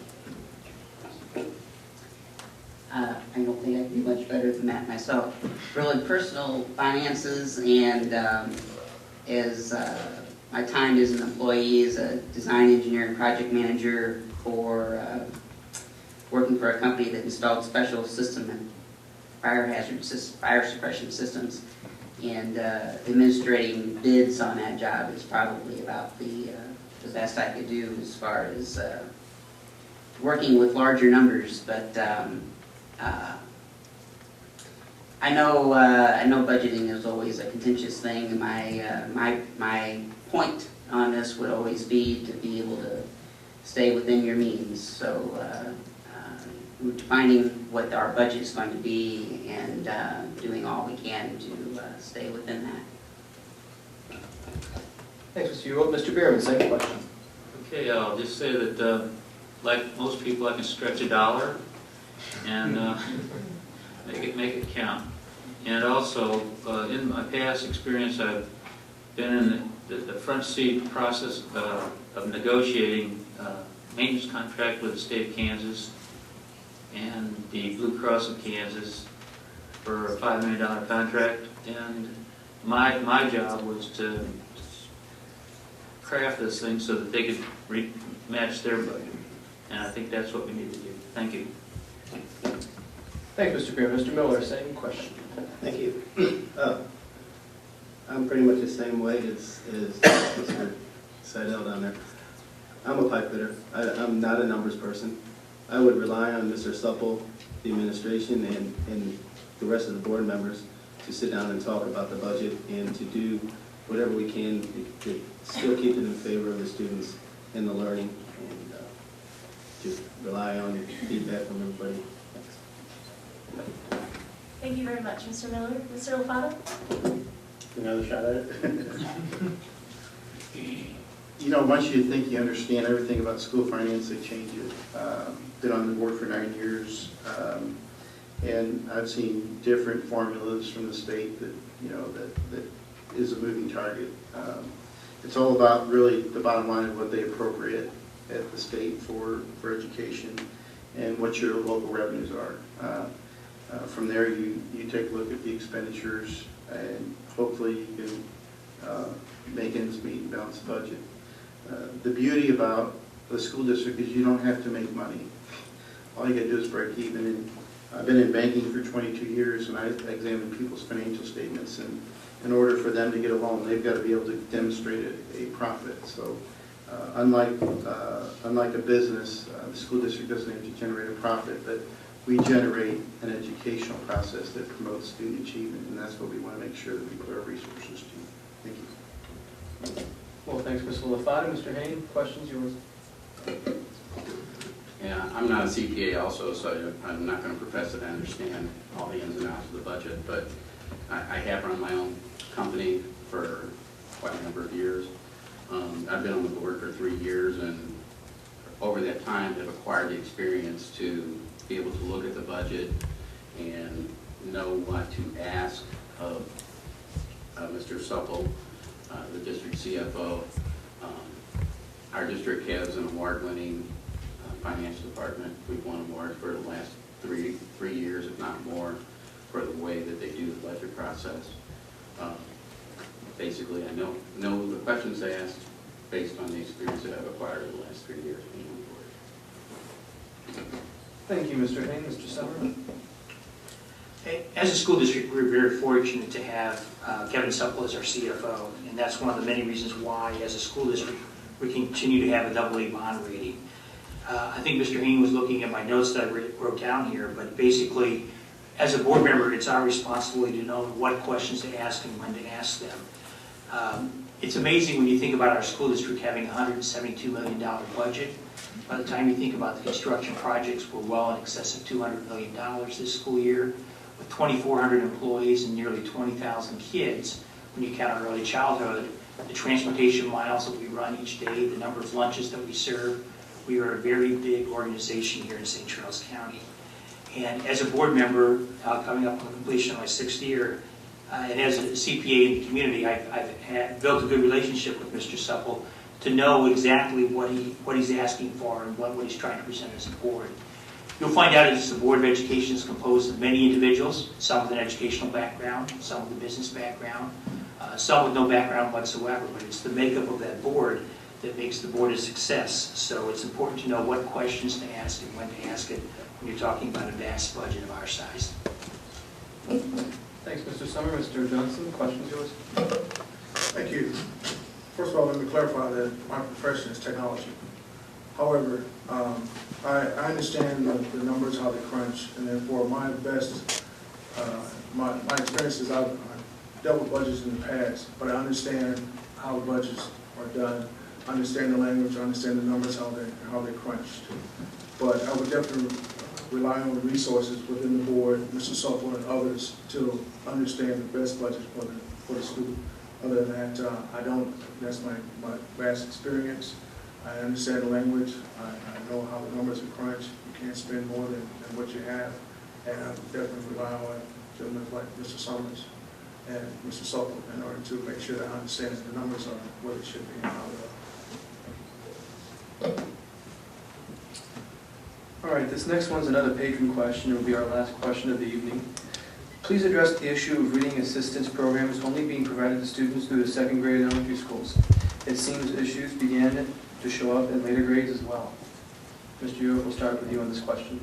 I don't think I can do much better than that myself. Really personal finances and as my time as an employee, as a design engineer and project manager for working for a company that installed special system and fire suppression systems. And administrating bids on that job is probably about the best I could do as far as working with larger numbers. But I know budgeting is always a contentious thing. My point on this would always be to be able to stay within your means. So we're defining what our budget is going to be and doing all we can to stay within that. Thanks, Mr. Ewalt. Mr. Bierman, same question. Okay, I'll just say that, like most people, I can stretch a dollar and make it count. And also, in my past experience, I've been in the front seat process of negotiating maintenance contract with the state of Kansas and the Blue Cross of Kansas for a $5 million contract. And my job was to craft this thing so that they could match their budget. And I think that's what we need to do. Thank you. Thank you, Mr. Bierman. Mr. Miller, same question. Thank you. I'm pretty much the same way as Mr. Seidel down there. I'm a pipe fitter. I'm not a numbers person. I would rely on Mr. Supple, the administration, and the rest of the board members to sit down and talk about the budget and to do whatever we can to still keep it in favor of the students and the learning, and just rely on feedback from everybody. Thanks. Thank you very much, Mr. Miller. Mr. Lopato? Another shot at it? You know, once you think you understand everything about school finance, they change it. Been on the board for 9 years, and I've seen different formulas from the state that, you know, that is a moving target. It's all about really the bottom line of what they appropriate at the state for education and what your local revenues are. From there, you take a look at the expenditures, and hopefully you can make ends meet and balance the budget. The beauty about the school district is you don't have to make money. All you got to do is break even, I've been in banking for 22 years, and I examine people's financial statements, and in order for them to get a loan, they've got to be able to demonstrate a profit. So unlike a business, the school district doesn't have to generate a profit, but we generate an educational process that promotes student achievement, and that's what we want to make sure that we put our resources to. Thank you. Well, thanks, Mr. LaFata. Mr. Hayne, questions, yours? Yeah, I'm not a CPA also, so I'm not going to profess that I understand all the ins and outs of the budget, but I have run my own company for quite a number of years. I've been on the board for 3 years, and over that time have acquired the experience to be able to look at the budget and know what to ask of Mr. Supple, the district CFO. Our district has an award-winning finance department. We've won awards for the last three years, if not more, for the way that they do the budget process. Basically, I know the questions asked based on the experience that I've acquired over the last 3 years being on board. Thank you, Mr. Hayne. Mr. Summer? As a school district, we're very fortunate to have Kevin Supple as our CFO, and that's one of the many reasons why, as a school district, we continue to have a AA bond rating. I think Mr. Hayne was looking at my notes that I wrote down here, but basically, as a board member, it's our responsibility to know what questions to ask and when to ask them. It's amazing when you think about our school district having a $172 million budget. By the time you think about the construction projects, we're well in excess of $200 million this school year, with 2,400 employees and nearly 20,000 kids. When you count our early childhood, the transportation miles that we run each day, the number of lunches that we serve, we are a very big organization here in St. Charles County. And as a board member, coming up on the completion of my 6th year, and as a CPA in the community, I've built a good relationship with Mr. Supple to know exactly what he's asking for and what he's trying to present as a board. You'll find out as the Board of Education is composed of many individuals, some with an educational background, some with a business background, some with no background whatsoever, but it's the makeup of that board that makes the board a success. So it's important to know what questions to ask and when to ask it when you're talking about a vast budget of our size. Thanks, Mr. Summer. Mr. Johnson, questions, yours? Thank you. First of all, let me clarify that my profession is technology. However, I understand the numbers, how they crunch, and therefore my best, my experience is I've dealt with budgets in the past, but I understand how budgets are done, I understand the language, I understand the numbers, how they crunch. But I would definitely rely on the resources within the board, Mr. Supple and others, to understand the best budget for the school. Other than that, I don't. That's my vast experience. I understand the language. I know how the numbers are crunched. You can't spend more than what you have. And I definitely rely on gentlemen like Mr. Summers and Mr. Supple in order to make sure that I understand that the numbers are what it should be and how they are. All right, this next one's another patron question. It will be our last question of the evening. Please address the issue of reading assistance programs only being provided to students through the 2nd grade elementary schools. It seems issues began to show up in later grades as well. Mr. Ewalt, we'll start with you on this question.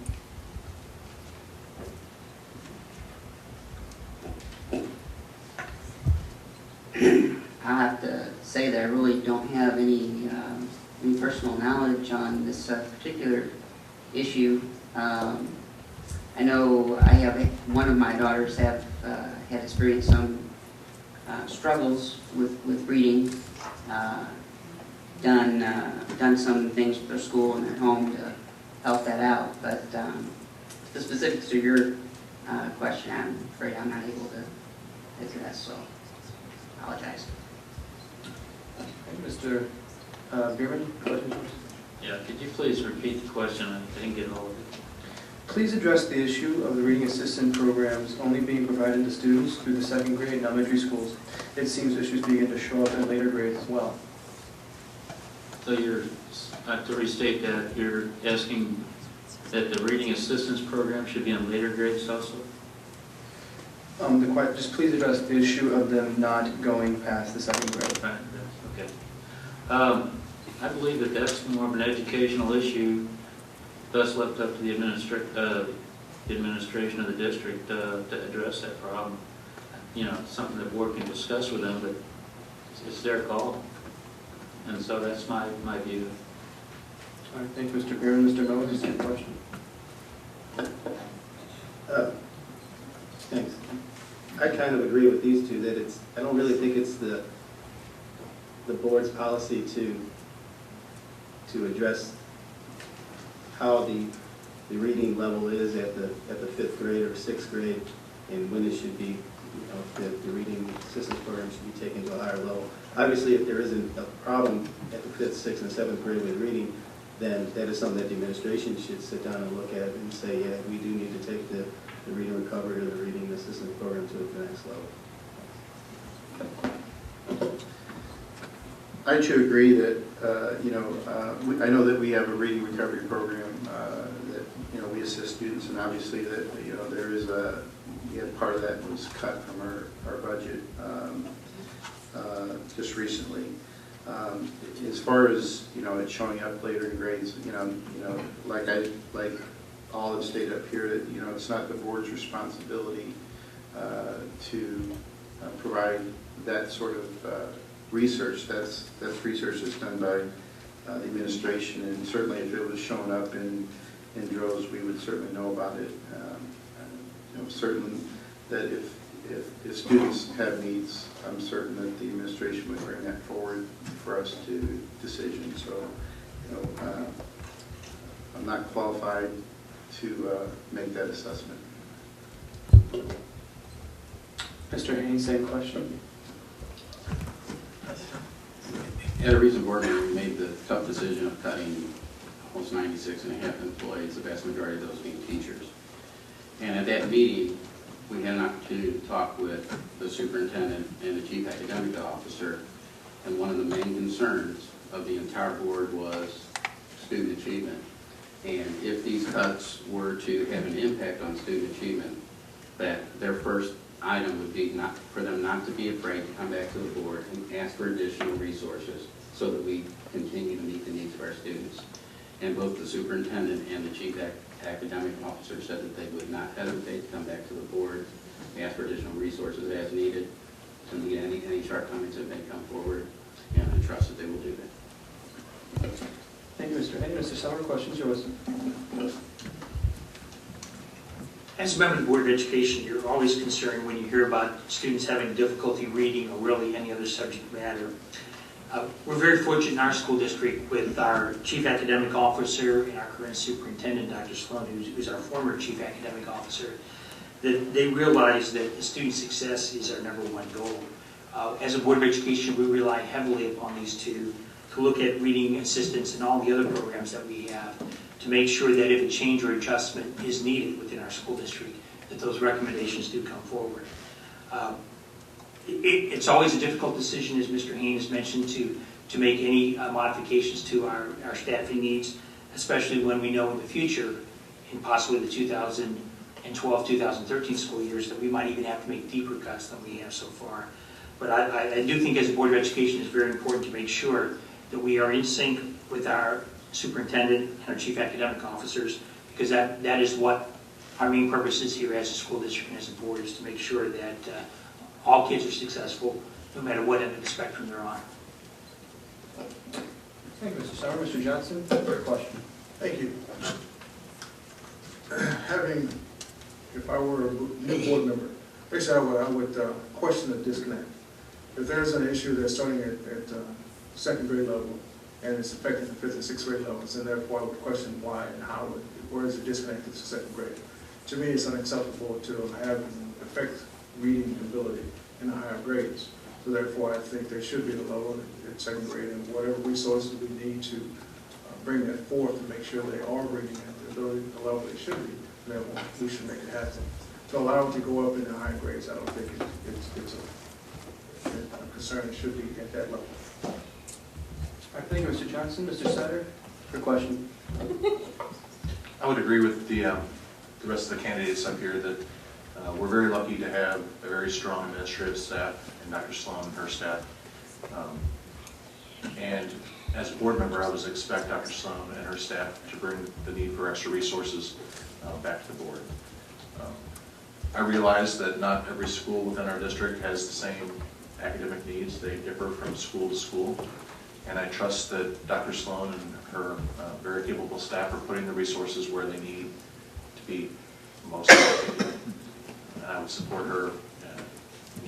I have to say that I really don't have any personal knowledge on this particular issue. I know one of my daughters had experienced some struggles with reading, done some things with their school and at home to help that out. But the specifics of your question, I'm afraid I'm not able to address, so apologize. Mr. Bierman, questions? Yeah, could you please repeat the question? I didn't get all of it. Please address the issue of the reading assistant programs only being provided to students through the 2nd grade in elementary schools. It seems issues begin to show up in later grades as well. So to restate that, you're asking that the reading assistance program should be in later grades also? Just please address the issue of them not going past the 2nd grade. Right, okay. I believe that that's more of an educational issue, thus left up to the the administration of the district to address that problem. You know, it's something the board can discuss with them, but it's their call. And so that's my view. All right, thank you, Mr. Guerin. Mr. Miller, is there a question? Thanks. I kind of agree with these two that I don't really think it's the board's policy to address how the reading level is at the 5th grade or 6th grade and when it should be, the reading assistance program should be taken to a higher level. Obviously, if there isn't a problem at the 5th, 6th, and 7th grade with reading, then that is something that the administration should sit down and look at and say, yeah, we do need to take the reading recovery or the reading assistance program to the next level. I too agree that, I know that we have a reading recovery program that, we assist students, and obviously that, there is part of that was cut from our budget just recently. As far as, it showing up later in grades, like all have stated up here, that, it's not the board's responsibility to provide that sort of research. That's research that's done by the administration, and certainly if it was showing up in droves, we would certainly know about it. Certain that if students have needs, I'm certain that the administration would bring that forward for us to decision. So, I'm not qualified to make that assessment. Mr. Haynes, same question. At a recent board meeting, we made the tough decision of cutting almost 96 and a half employees, the vast majority of those being teachers. And at that meeting, we had an opportunity to talk with the superintendent and the chief academic officer, and one of the main concerns of the entire board was student achievement. And if these cuts were to have an impact on student achievement, that their first item would be for them not to be afraid to come back to the board and ask for additional resources so that we continue to meet the needs of our students. And both the superintendent and the chief academic officer said that they would not hesitate to come back to the board, ask for additional resources as needed to meet any shortcomings that may come forward, and I trust that they will do that. Thank you, Mr. Haynes. Mr. Summer, questions or wisdom? As a member of the Board of Education, you're always concerned when you hear about students having difficulty reading or really any other subject matter. We're very fortunate in our school district with our chief academic officer and our current superintendent, Dr. Sloan, who's our former chief academic officer, that they realize that the student success is our #1 goal. As a Board of Education, we rely heavily upon these two to look at reading assistance and all the other programs that we have to make sure that if a change or adjustment is needed within our school district, that those recommendations do come forward. It's always a difficult decision, as Mr. Haynes mentioned, to make any modifications to our staffing needs, especially when we know in the future, in possibly the 2012-2013 school years, that we might even have to make deeper cuts than we have so far. But I do think as a Board of Education, it's very important to make sure that we are in sync with our superintendent and our chief academic officers, because that is what our main purpose is here as a school district and as a board, is to make sure that all kids are successful, no matter what end of the spectrum they're on. Thank you, Mr. Summer. Mr. Johnson, your question. Thank you. If I were a new board member, basically I would question the disconnect. If there's an issue that's starting at 2nd grade level and it's affecting the 5th and 6th grade levels, and therefore I would question why and how, where is the disconnect to the 2nd grade? To me, it's unacceptable to have affect reading ability in the higher grades. So therefore, I think there should be a level at 2nd grade, and whatever resources we need to bring that forth to make sure they are reading at the level they should be, then we should make it happen. To allow it to go up in the higher grades, I don't think it's a concern. It should be at that level. All right, thank you, Mr. Johnson. Mr. Sutter, your question. I would agree with the rest of the candidates up here that we're very lucky to have a very strong administrative staff and Dr. Sloan and her staff. And as a board member, I would expect Dr. Sloan and her staff to bring the need for extra resources back to the board. I realize that not every school within our district has the same academic needs. They differ from school to school. And I trust that Dr. Sloan and her very capable staff are putting the resources where they need to be most effective. And I would support her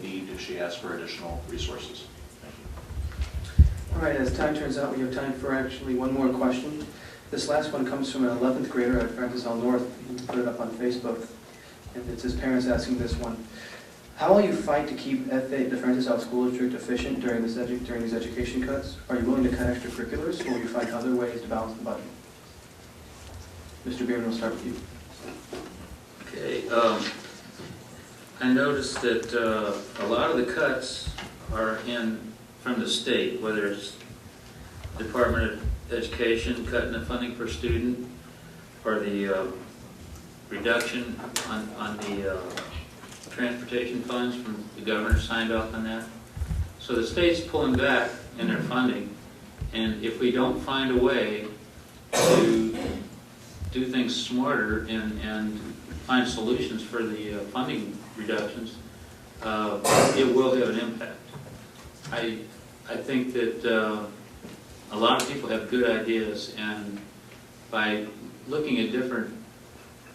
need if she asks for additional resources. Thank you. All right, as time turns out, we have time for actually one more question. This last one comes from an 11th grader at Francis Hall North. He put it up on Facebook, and it's his parents asking this one. How will you fight to keep the Francis Hall School District efficient during these education cuts? Are you willing to cut extracurriculars, or will you find other ways to balance the budget? Mr. Bierman, we'll start with you. Okay, I noticed that a lot of the cuts are from the state, whether it's Department of Education cutting the funding per student, or the reduction on the transportation funds from the governor signed off on that. So the state's pulling back in their funding, and if we don't find a way to do things smarter and find solutions for the funding reductions, it will have an impact. I think that a lot of people have good ideas, and by looking at different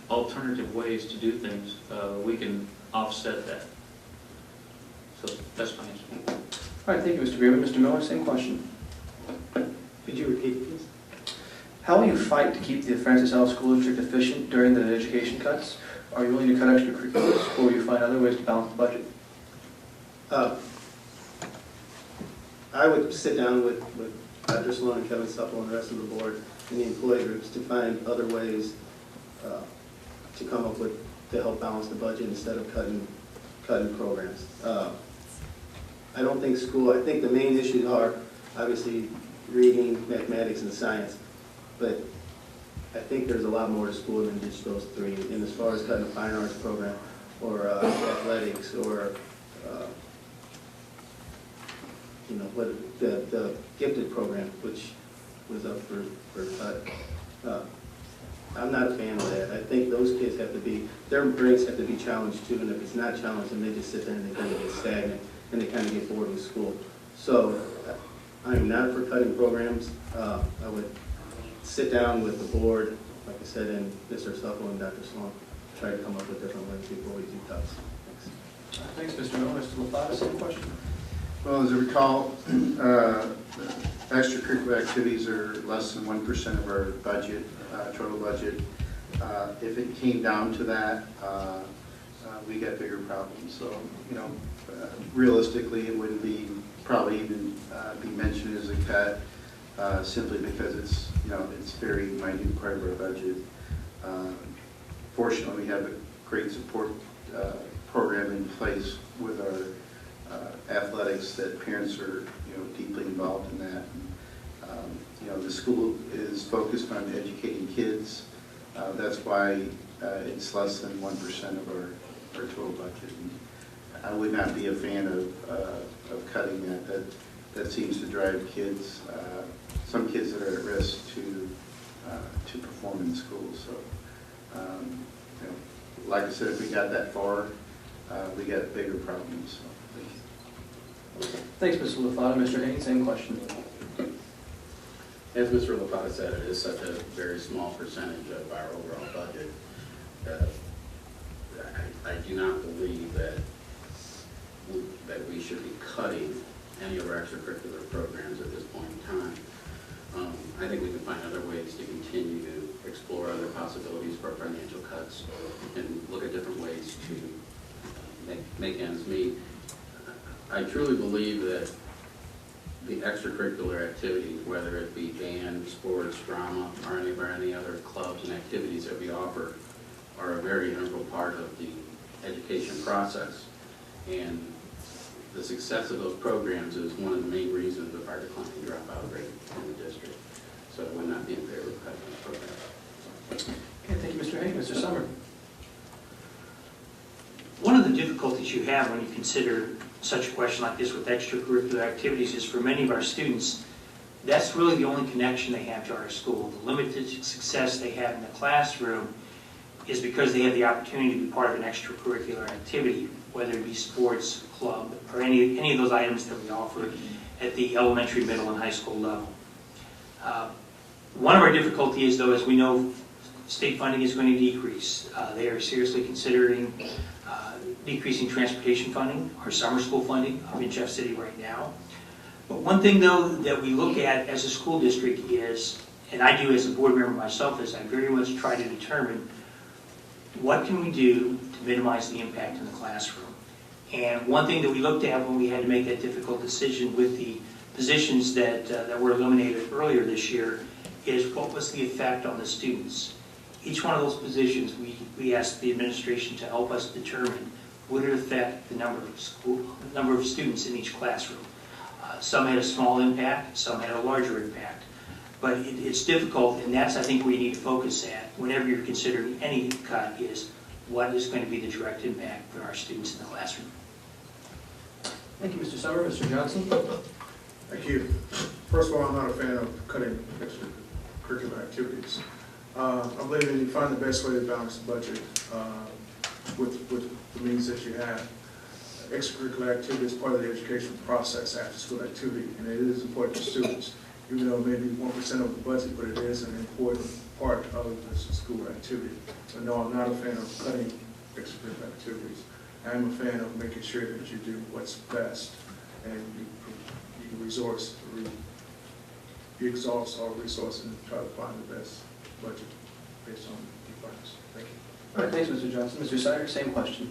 alternative ways to do things, we can offset that. So that's my answer. All right, thank you, Mr. Bierman. Mr. Miller, same question. Could you repeat, please? How will you fight to keep the Francis Hall School District efficient during the education cuts? Are you willing to cut extracurriculars, or will you find other ways to balance the budget? I would sit down with Dr. Sloan and Kevin Supple and the rest of the board and the employee groups to find other ways to come up with, to help balance the budget instead of cutting programs. I don't think I think the main issues are obviously reading, mathematics, and science, but I think there's a lot more to school than just those three. And as far as cutting a fine arts program, or athletics, or what the gifted program, which was up for cut. I'm not a fan of that. I think those kids their brains have to be challenged too, and if it's not challenged, then they just sit there and they kind of get stagnant, and they kind of get bored with school. So I'm not for cutting programs. I would sit down with the board, like I said, and Mr. Supple and Dr. Sloan, try to come up with different ways before we do cuts. Thanks, Mr. Miller. Mr. LaFava, same question. Well, as I recall, extracurricular activities are less than 1% of our budget, total budget. If it came down to that, we got bigger problems. So, realistically, it wouldn't probably even be mentioned as a cut, simply because it's a very minute part of our budget. Fortunately, we have a great support program in place with our athletics that parents are deeply involved in that. And, the school is focused on educating kids. That's why it's less than 1% of our total budget. And I would not be a fan of cutting that. That seems to drive kids, some kids that are at risk to perform in school. So, like I said, if we got that far, we got bigger problems. So. Thanks, Mr. LaFava. Mr. Haynes, same question. As Mr. LaFava said, it is such a very small percentage of our overall budget. I do not believe that we should be cutting any of our extracurricular programs at this point in time. I think we can find other ways to continue to explore other possibilities for financial cuts and look at different ways to make ends meet. I truly believe that the extracurricular activities, whether it be band, sports, drama, or any other clubs and activities that we offer, are a very integral part of the education process. And the success of those programs is one of the main reasons of our declining dropout rate in the district. So I would not be in favor of cutting those programs. Okay, thank you, Mr. Haynes. Mr. Summer. One of the difficulties you have when you consider such a question like this with extracurricular activities is for many of our students, that's really the only connection they have to our school, the limited success they have in the classroom. is because they have the opportunity to be part of an extracurricular activity, whether it be sports, club, or any of those items that we offer at the elementary, middle, and high school level. One of our difficulties, though, as we know, state funding is going to decrease. They are seriously considering decreasing transportation funding or summer school funding up in Jeff City right now. But one thing, though, that we look at as a school district is, and I do as a board member myself, is I very much try to determine what can we do to minimize the impact in the classroom. And one thing that we looked at when we had to make that difficult decision with the positions that were eliminated earlier this year is what was the effect on the students. Each one of those positions, we asked the administration to help us determine would it affect the number of students in each classroom. Some had a small impact, some had a larger impact. But it's difficult, and that's, I think, where you need to focus at whenever you're considering any cut is what is going to be the direct impact for our students in the classroom. Thank you, Mr. Summer. Mr. Johnson? Thank you. First of all, I'm not a fan of cutting extracurricular activities. I believe that you find the best way to balance the budget with the means that you have. Extracurricular activity is part of the education process, after school activity, and it is important to students, even though maybe 1% of the budget, but it is an important part of the school activity. So no, I'm not a fan of cutting extracurricular activities. I'm a fan of making sure that you do what's best, and you exhaust all resources and try to find the best budget based on the funds. Thank you. All right, thanks, Mr. Johnson. Mr. Sire, same question.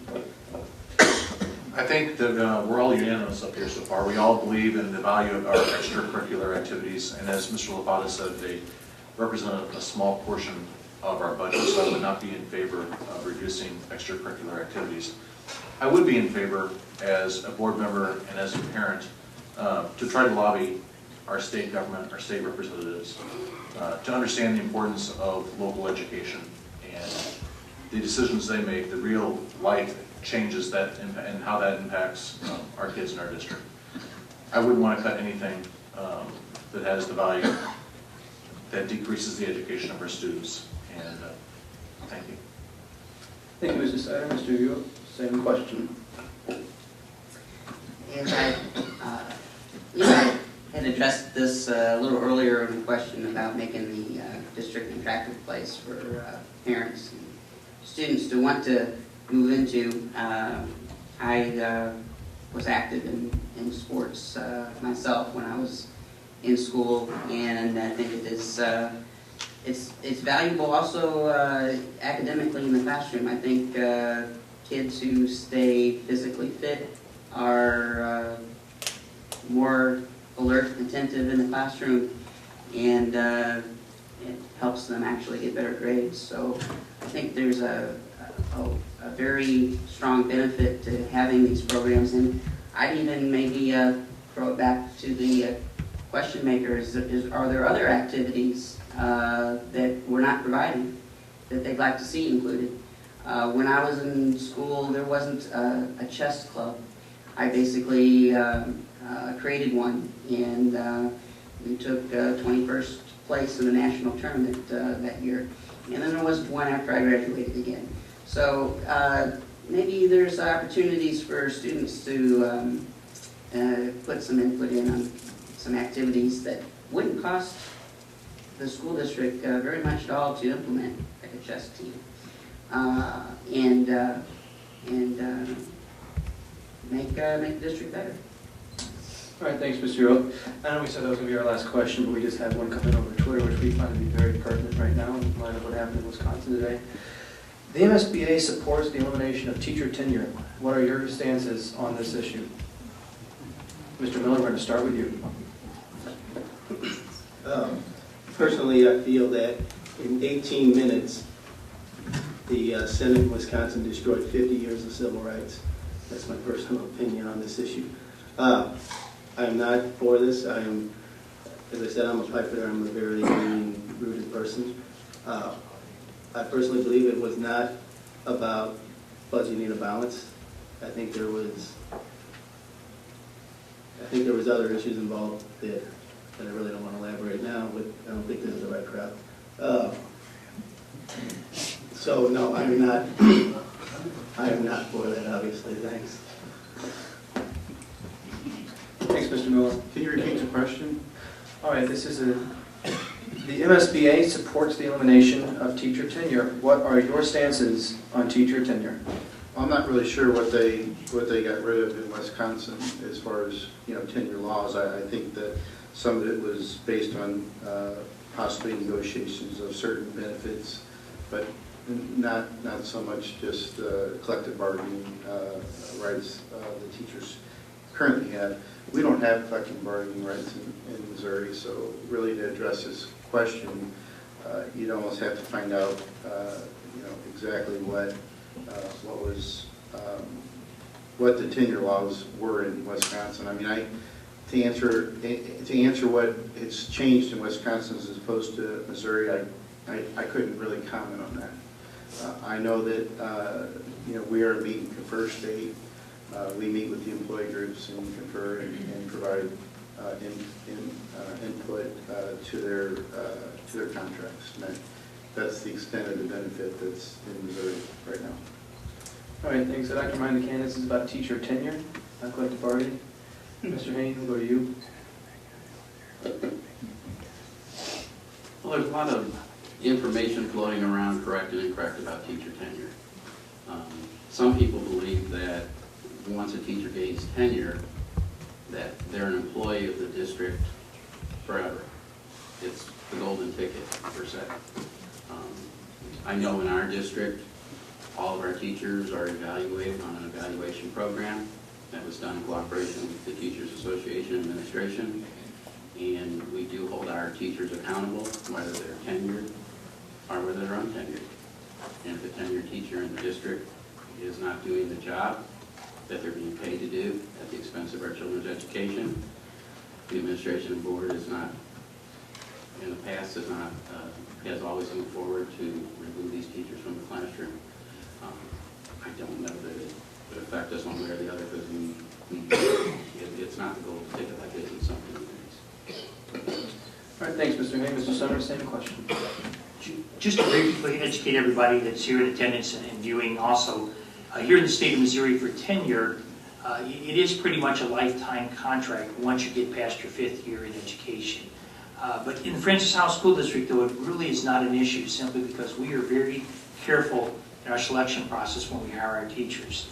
I think that we're all unanimous up here so far. We all believe in the value of our extracurricular activities, and as Mr. Lopata said, they represent a small portion of our budget, so I would not be in favor of reducing extracurricular activities. I would be in favor, as a board member and as a parent, to try to lobby our state government, our state representatives, to understand the importance of local education and the decisions they make, the real life changes that and how that impacts our kids in our district. I wouldn't want to cut anything that has the value that decreases the education of our students. And thank you. Thank you, Mr. Sire. Mr. Ewalt, same question. Yes, I had addressed this a little earlier in a question about making the district an attractive place for parents and students to want to move into. I was active in sports myself when I was in school, and I think it is it's valuable also academically in the classroom. I think kids who stay physically fit are more alert, attentive in the classroom, and it helps them actually get better grades. So I think there's a very strong benefit to having these programs, and I'd even maybe throw it back to the question makers. Are there other activities that we're not providing that they'd like to see included? When I was in school, there wasn't a chess club. I basically created one, and we took 21st place in the national tournament that year. And then there wasn't one after I graduated again. So maybe there's opportunities for students to put some input in on some activities that wouldn't cost the school district very much at all to implement, like a chess team. And make the district better. All right, thanks, Mr. Ewalt. I know we said that was going to be our last question, but we just had one come in over Twitter, which we find to be very pertinent right now in light of what happened in Wisconsin today. The MSBA supports the elimination of teacher tenure. What are your stances on this issue? Mr. Miller, we're going to start with you. Personally, I feel that in 18 minutes, the Senate in Wisconsin destroyed 50 years of civil rights. That's my personal opinion on this issue. I'm not for this. I am, as I said, I'm a piper. I'm a very union-rooted person. I personally believe it was not about budgeting a balance. I think there was other issues involved that I really don't want to elaborate now, but I don't think this is the right crowd. So So, no, I'm not, I am not for that, obviously, thanks. Thanks, Mr. Miller. Can you repeat the question? All right, the MSBA supports the elimination of teacher tenure. What are your stances on teacher tenure? I'm not really sure what they got rid of in Wisconsin as far as, tenure laws. I think that some of it was based on possibly negotiations of certain benefits, but not so much just collective bargaining rights the teachers currently have. We don't have collective bargaining rights in Missouri, so really to address this question, you'd almost have to find out, exactly what the tenure laws were in Wisconsin. I mean, to answer what has changed in Wisconsin as opposed to Missouri, I couldn't really comment on that. I know that we are a meet and confer state. We meet with the employee groups and confer and provide input to their contracts. And that's the extent of the benefit that's in Missouri right now. All right, thanks. I'd like to remind the candidates this is about teacher tenure, not collective bargaining. Mr. Haynes, we'll go to you. Well, there's a lot of information floating around, correct and incorrect, about teacher tenure. Some people believe that once a teacher gains tenure, that they're an employee of the district forever. It's the golden ticket, per se. I know in our district, all of our teachers are evaluated on an evaluation program that was done in cooperation with the Teachers Association Administration. And we do hold our teachers accountable, whether they're tenured or whether they're untenured. And if a tenured teacher in the district is not doing the job that they're being paid to do at the expense of our children's education, the administration and board is not, in the past, has always moved forward to remove these teachers from the classroom. I don't know that it would affect us one way or the other, because it's not the goal to take it like this in some communities. All right, thanks, Mr. Haynes. Mr. Summers, same question. Just to briefly educate everybody that's here in attendance and viewing also, here in the state of Missouri for tenure, it is pretty much a lifetime contract once you get past your 5th year in education. But in the Francis Howell School District, though, it really is not an issue, simply because we are very careful in our selection process when we hire our teachers.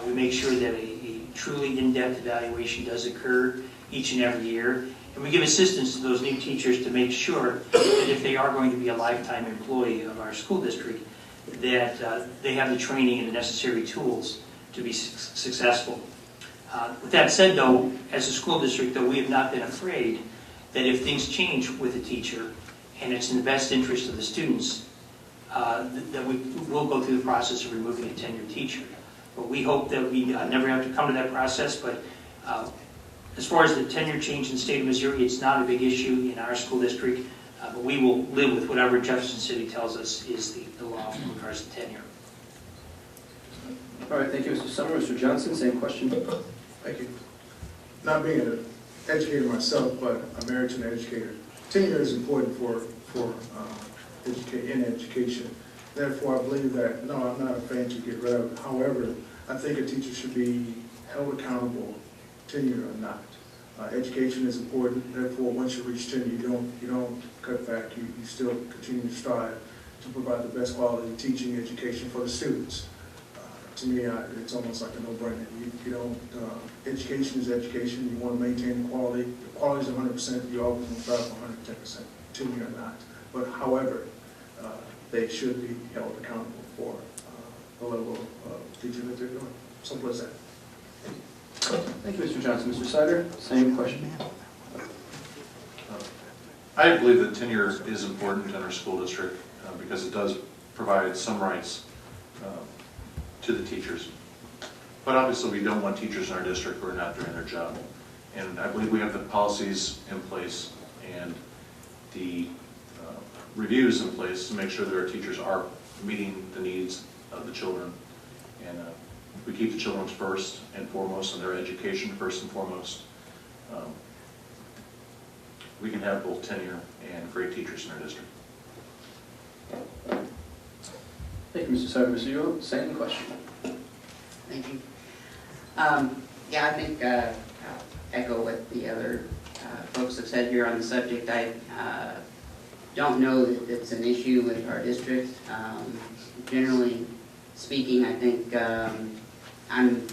We make sure that a truly in-depth evaluation does occur each and every year, and we give assistance to those new teachers to make sure that if they are going to be a lifetime employee of our school district, that they have the training and the necessary tools to be successful. With that said, though, as a school district, though, we have not been afraid that if things change with a teacher and it's in the best interest of the students, that we will go through the process of removing a tenured teacher. But we hope that we never have to come to that process. But as far as the tenure change in the state of Missouri, it's not a big issue in our school district. But we will live with whatever Jefferson City tells us is the law in regards to tenure. All right, thank you, Mr. Summer. Mr. Johnson, same question. Thank you. Not being an educator myself, but I'm married to an educator. Tenure is important for in education. Therefore, I believe that, no, I'm not a fan to get rid of it. However, I think a teacher should be held accountable, tenure or not. Education is important. Therefore, once you reach tenure, you don't cut back. You still continue to strive to provide the best quality teaching education for the students. To me, it's almost like a no-brainer. You don't. Education is education. You want to maintain the quality. If quality is 100%, you always want to strive for 110%. Tenure or not. But however, they should be held accountable for the level of teaching that they're doing. Simple as that. Thank you, Mr. Johnson. Mr. Sider, same question. I believe that tenure is important in our school district because it does provide some rights to the teachers. But obviously we don't want teachers in our district who are not doing their job. And I believe we have the policies in place and the reviews in place to make sure that our teachers are meeting the needs of the children. And we keep the children first and foremost and their education first and foremost. We can have both tenure and great teachers in our district. Thank you, Mr. Sarver. Mr. Ewalt, same question. Thank you. Yeah, I think I'll echo what the other folks have said here on the subject. I don't know that it's an issue with our district. Generally speaking, I think I'm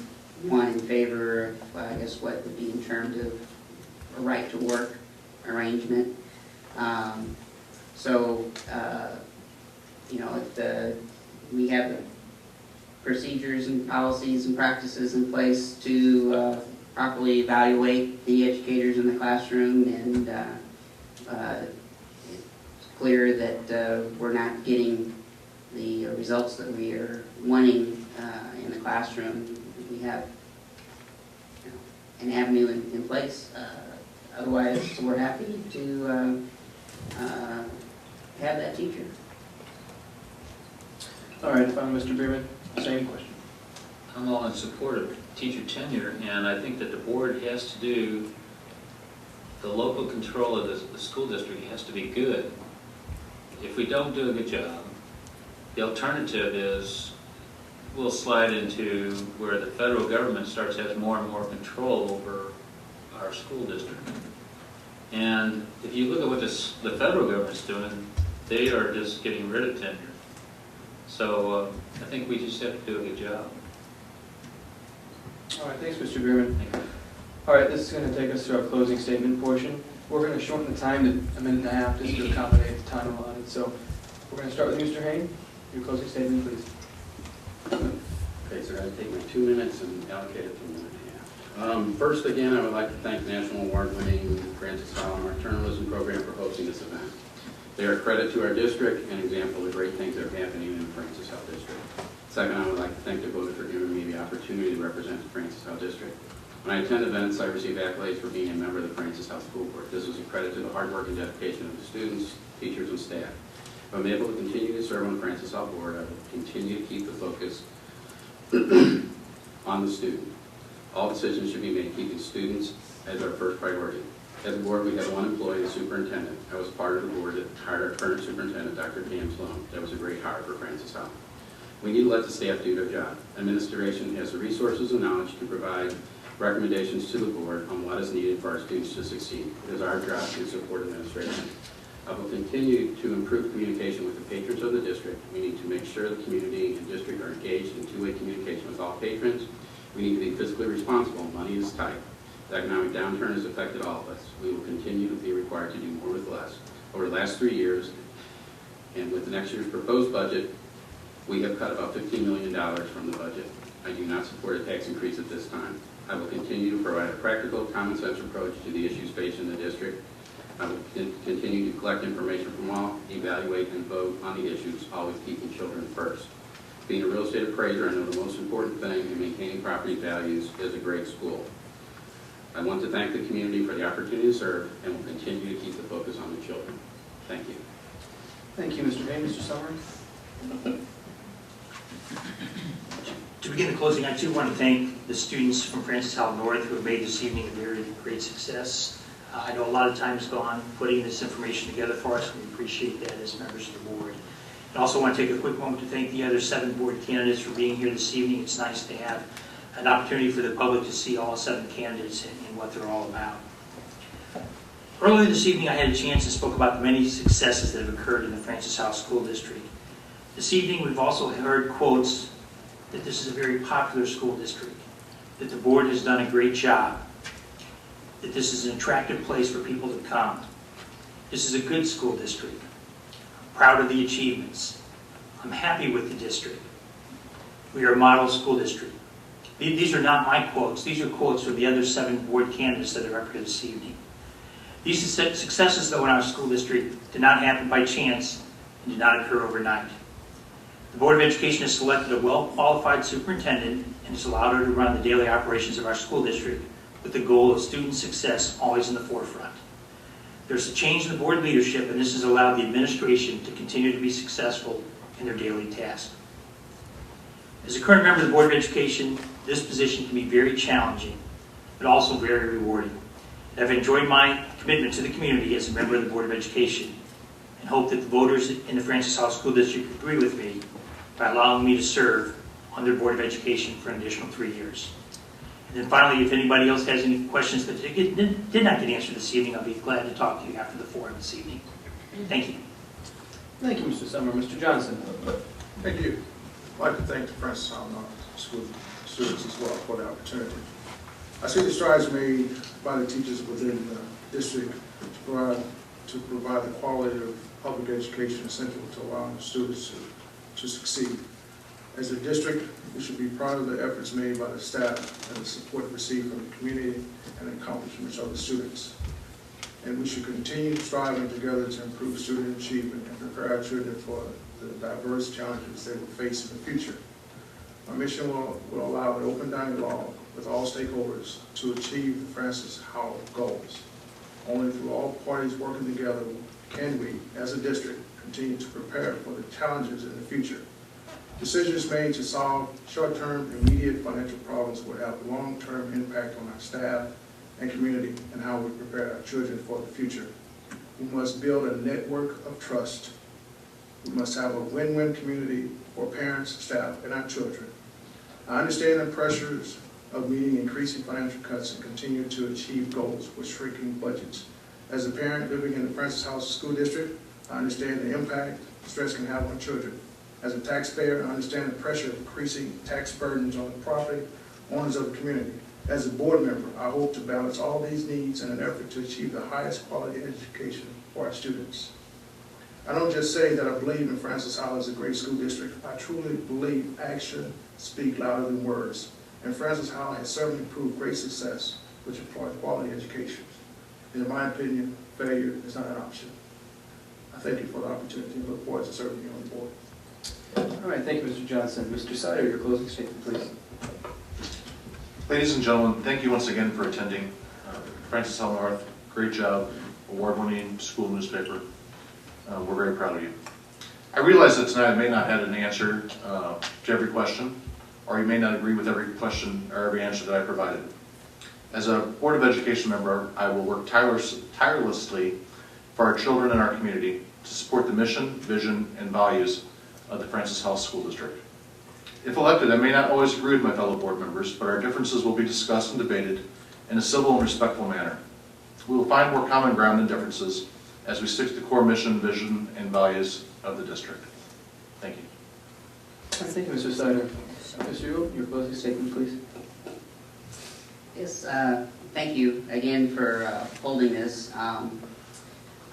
one in favor of, I guess, what would be in terms of a right to work arrangement. You know, if we have the procedures and policies and practices in place to properly evaluate the educators in the classroom, and it's clear that we're not getting the results that we are wanting in the classroom. We have, you know, an avenue in place. Otherwise, we're happy to have that teacher. All right, finally, Mr. Bierman, same question. I'm all in support of teacher tenure, and I think that the board has to do, the local control of the school district has to be good. If we don't do a good job, the alternative is we'll slide into where the federal government starts to have more and more control over our school district. And if you look at what the federal government's doing, they are just getting rid of tenure. So I think we just have to do a good job. All right, thanks, Mr. Bierman. All right, this is going to take us to our closing statement portion. We're going to shorten the time to 1.5 minutes just to accommodate the time allotted. So we're going to start with Mr. Hain. Your closing statement, please. Okay, so I'm going to take my 2 minutes and allocate it to 1.5 minutes. First, again, I would like to thank the National Award-winning Francis Hall and our journalism program for hosting this event. They are a credit to our district and example of the great things that are happening in the Francis Hall District. Second, I would like to thank the voters for giving me the opportunity to represent the Francis Hall District. When I attend events, I receive accolades for being a member of the Francis Hall School Board. This is a credit to the hard work and dedication of the students, teachers, and staff. If I'm able to continue to serve on the Francis Hall Board, I will continue to keep the focus on the student. All decisions should be made keeping students as our first priority. As a board, we have one employee, the superintendent. I was part of the board that hired our current superintendent, Dr. James Sloan. That was a great hire for Francis Hall. We need to let the staff do their job. Administration has the resources and knowledge to provide recommendations to the board on what is needed for our students to succeed. It is our job to support administration. I will continue to improve communication with the patrons of the district. We need to make sure the community and district are engaged in two-way communication with all patrons. We need to be fiscally responsible. Money is tight. The economic downturn has affected all of us. We will continue to be required to do more with less. Over the last 3 years, and with next year's proposed budget, we have cut about $15 million from the budget. I do not support a tax increase at this time. I will continue to provide a practical, common sense approach to the issues faced in the district. I will continue to collect information from all, evaluate and vote on the issues, always keeping children first. Being a real estate appraiser, I know the most important thing in maintaining property values is a great school. I want to thank the community for the opportunity to serve and will continue to keep the focus on the children. Thank you. Thank you, Mr. Hain. Mr. Summer? To begin the closing, I too want to thank the students from Francis Howell North who have made this evening a very great success. I know a lot of time has gone putting this information together for us, and we appreciate that as members of the board. I also want to take a quick moment to thank the other 7 board candidates for being here this evening. It's nice to have an opportunity for the public to see all 7 candidates and what they're all about. Earlier this evening, I had a chance to speak about the many successes that have occurred in the Francis Howell School District. This evening, we've also heard quotes that this is a very popular school district, that the board has done a great job, that this is an attractive place for people to come. This is a good school district. I'm proud of the achievements. I'm happy with the district. We are a model school district. These are not my quotes. These are quotes from the other 7 board candidates that are up here this evening. These successes, though, in our school district did not happen by chance and did not occur overnight. The Board of Education has selected a well-qualified superintendent and has allowed her to run the daily operations of our school district with the goal of student success always in the forefront. There's a change in the board leadership, and this has allowed the administration to continue to be successful in their daily tasks. As a current member of the Board of Education, this position can be very challenging, but also very rewarding. And I've enjoyed my commitment to the community as a member of the Board of Education and hope that the voters in the Francis Howell School District agree with me by allowing me to serve on their Board of Education for an additional 3 years. And then finally, if anybody else has any questions that did not get answered this evening, I'll be glad to talk to you after the forum this evening. Thank you. Thank you, Mr. Summer. Mr. Johnson? Thank you. I'd like to thank the Francis Howell North School students as well for the opportunity. I see the strides made by the teachers within the district to provide the quality of public education essential to allowing students to succeed. As a district, we should be proud of the efforts made by the staff and the support received from the community and the accomplishments of the students. And we should continue striving together to improve student achievement and prepare our children for the diverse challenges they will face in the future. Our mission will allow an open dialogue with all stakeholders to achieve the Francis Howell goals. Only through all parties working together can we, as a district, continue to prepare for the challenges in the future. Decisions made to solve short-term, immediate financial problems will have long-term impact on our staff and community and how we prepare our children for the future. We must build a network of trust. We must have a win-win community for parents, staff, and our children. I understand the pressures of meeting increasing financial cuts and continue to achieve goals with shrinking budgets. As a parent living in the Francis Howell School District, I understand the impact stress can have on children. As a taxpayer, I understand the pressure of increasing tax burdens on the property owners of the community. As a board member, I hope to balance all these needs in an effort to achieve the highest quality education for our students. I don't just say that I believe in Francis Howell as a great school district. I truly believe actions speak louder than words. And Francis Howell has certainly proved great success with employing quality education. And in my opinion, failure is not an option. I thank you for the opportunity and look forward to serving you on the board. All right, thank you, Mr. Johnson. Mr. Sire, your closing statement, please. Ladies and gentlemen, thank you once again for attending. Francis Howell North, great job, award-winning school newspaper. We're very proud of you. I realize that tonight I may not have an answer to every question, or you may not agree with every question or every answer that I provided. As a Board of Education member, I will work tirelessly for our children and our community to support the mission, vision, and values of the Francis Howell School District. If elected, I may not always agree with my fellow board members, but our differences will be discussed and debated in a civil and respectful manner. We will find more common ground than differences as we stick to the core mission, vision, and values of the district. Thank you. Thank you, Mr. Sire. Mr. Ewalt, your closing statement, please. Yes, thank you again for holding this.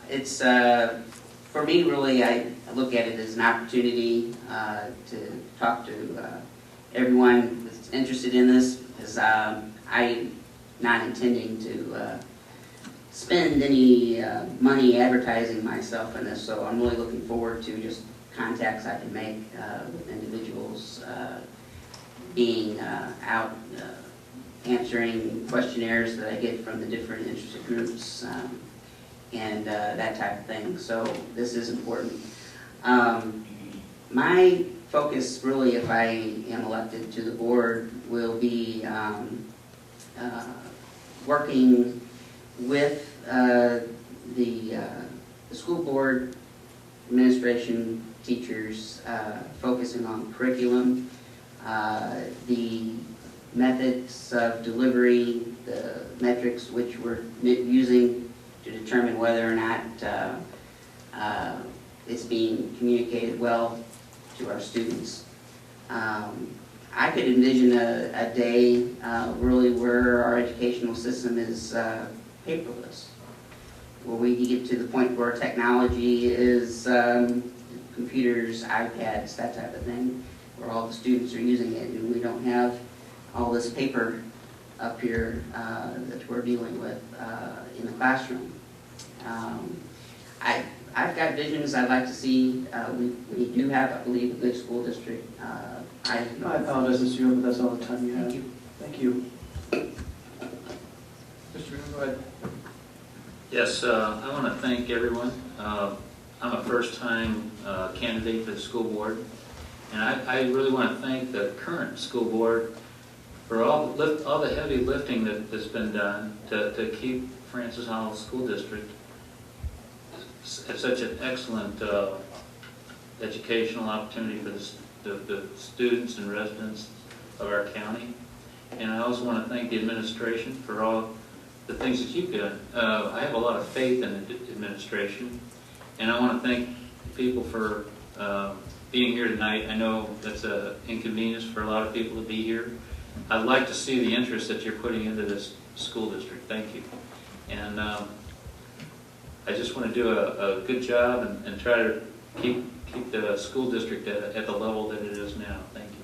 It's, for me, really, I look at it as an opportunity to talk to everyone that's interested in this, because I'm not intending to spend any money advertising myself in this, so I'm really looking forward to just contacts I can make with individuals, being out answering questionnaires that I get from the different interested groups, and that type of thing. So this is important. My focus really, if I am elected to the board, will be working with the school board, administration, teachers, focusing on curriculum, the methods of delivery, the metrics which we're using to determine whether or not it's being communicated well to our students. I could envision a day really where our educational system is paperless, where we get to the point where technology is computers, iPads, that type of thing, where all the students are using it and we don't have all this paper up here that we're dealing with in the classroom. I've got visions I'd like to see. We do have, I believe, a good school district. I apologize, Mr. Ewalt, but that's all the time you have. Thank you. Thank you. Mr. Green, go ahead. Yes, I want to thank everyone. I'm a first-time candidate for the school board, and I really want to thank the current school board for all the heavy lifting that's been done to keep Francis Howell School District at such an excellent educational opportunity the students and residents of our county. And I also want to thank the administration for all the things that you've done. I have a lot of faith in the administration, and I want to thank people for being here tonight. I know that's an inconvenience for a lot of people to be here. I'd like to see the interest that you're putting into this school district. Thank you. And I just want to do a good job and try to keep the school district at the level that it is now. Thank you.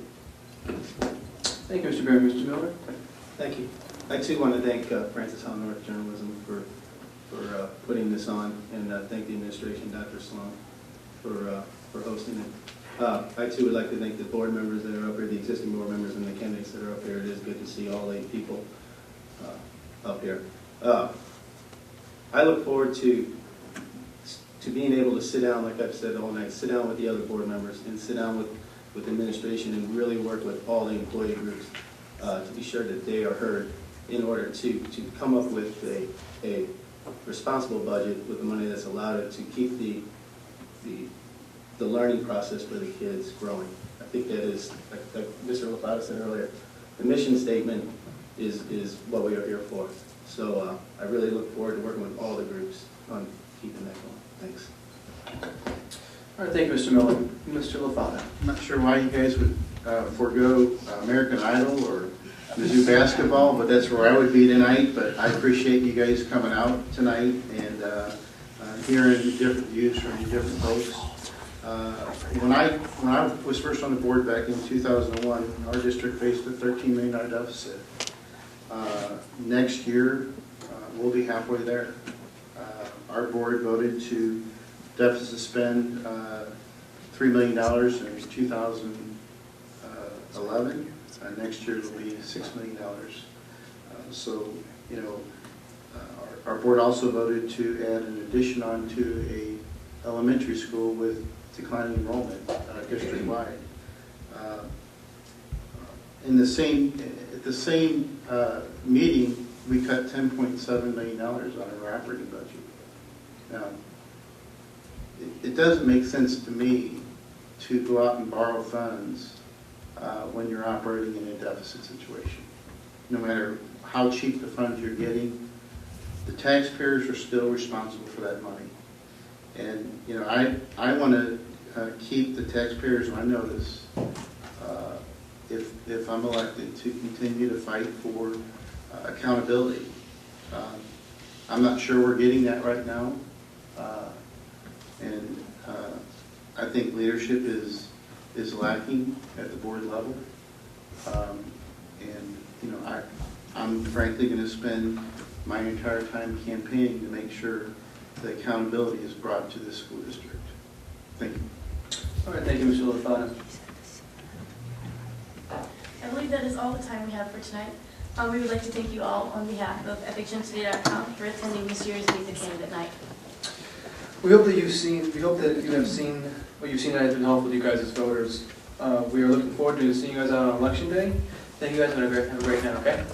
Thank you, Mr. Berry. Mr. Miller? Thank you. I too want to thank Francis Howell North Journalism for putting this on, and thank the administration, Dr. Sloan, for hosting it. I too would like to thank the board members that are up here, the existing board members and the candidates that are up here. It is good to see all 8 people up here. I look forward to being able to sit down, like I've said all night, sit down with the other board members and sit down with administration and really work with all the employee groups to be sure that they are heard in order to come up with a responsible budget with the money that's allowed to keep the learning process for the kids growing. I think that is, like Mr. Lafata said earlier, the mission statement is what we are here for. So I really look forward to working with all the groups on keeping that going. Thanks. All right, thank you, Mr. Miller. Mr. Lafata? I'm not sure why you guys would forego American Idol or Mizzou basketball, but that's where I would be tonight. But I appreciate you guys coming out tonight and hearing different views from different folks. When I was first on the board back in 2001, our district faced a $13 million deficit. Next year, we'll be halfway there. Our board voted to deficit spend $3 million in 2011. Next year it'll be $6 million. So, you know, our board also voted to add an addition onto a elementary school with declining enrollment district-wide. At the same meeting, we cut $10.7 million out of our operating budget. Now, it doesn't make sense to me to go out and borrow funds when you're operating in a deficit situation. No matter how cheap the funds you're getting, the taxpayers are still responsible for that money. And, you know, I want to keep the taxpayers on notice if I'm elected to continue to fight for accountability. I'm not sure we're getting that right now. And I think leadership is lacking at the board level. And, you know, I'm frankly going to spend my entire time campaigning to make sure that accountability is brought to this school district. Thank you. All right, thank you, Mr. Lafata. I believe that is all the time we have for tonight. We would like to thank you all on behalf of EpicGenToday.com for attending this year's Meet the Candidate Night. We hope that you have seen what you've seen tonight has been helpful to you guys as voters. We are looking forward to seeing you guys out on Election Day. Thank you guys and have a great night, okay?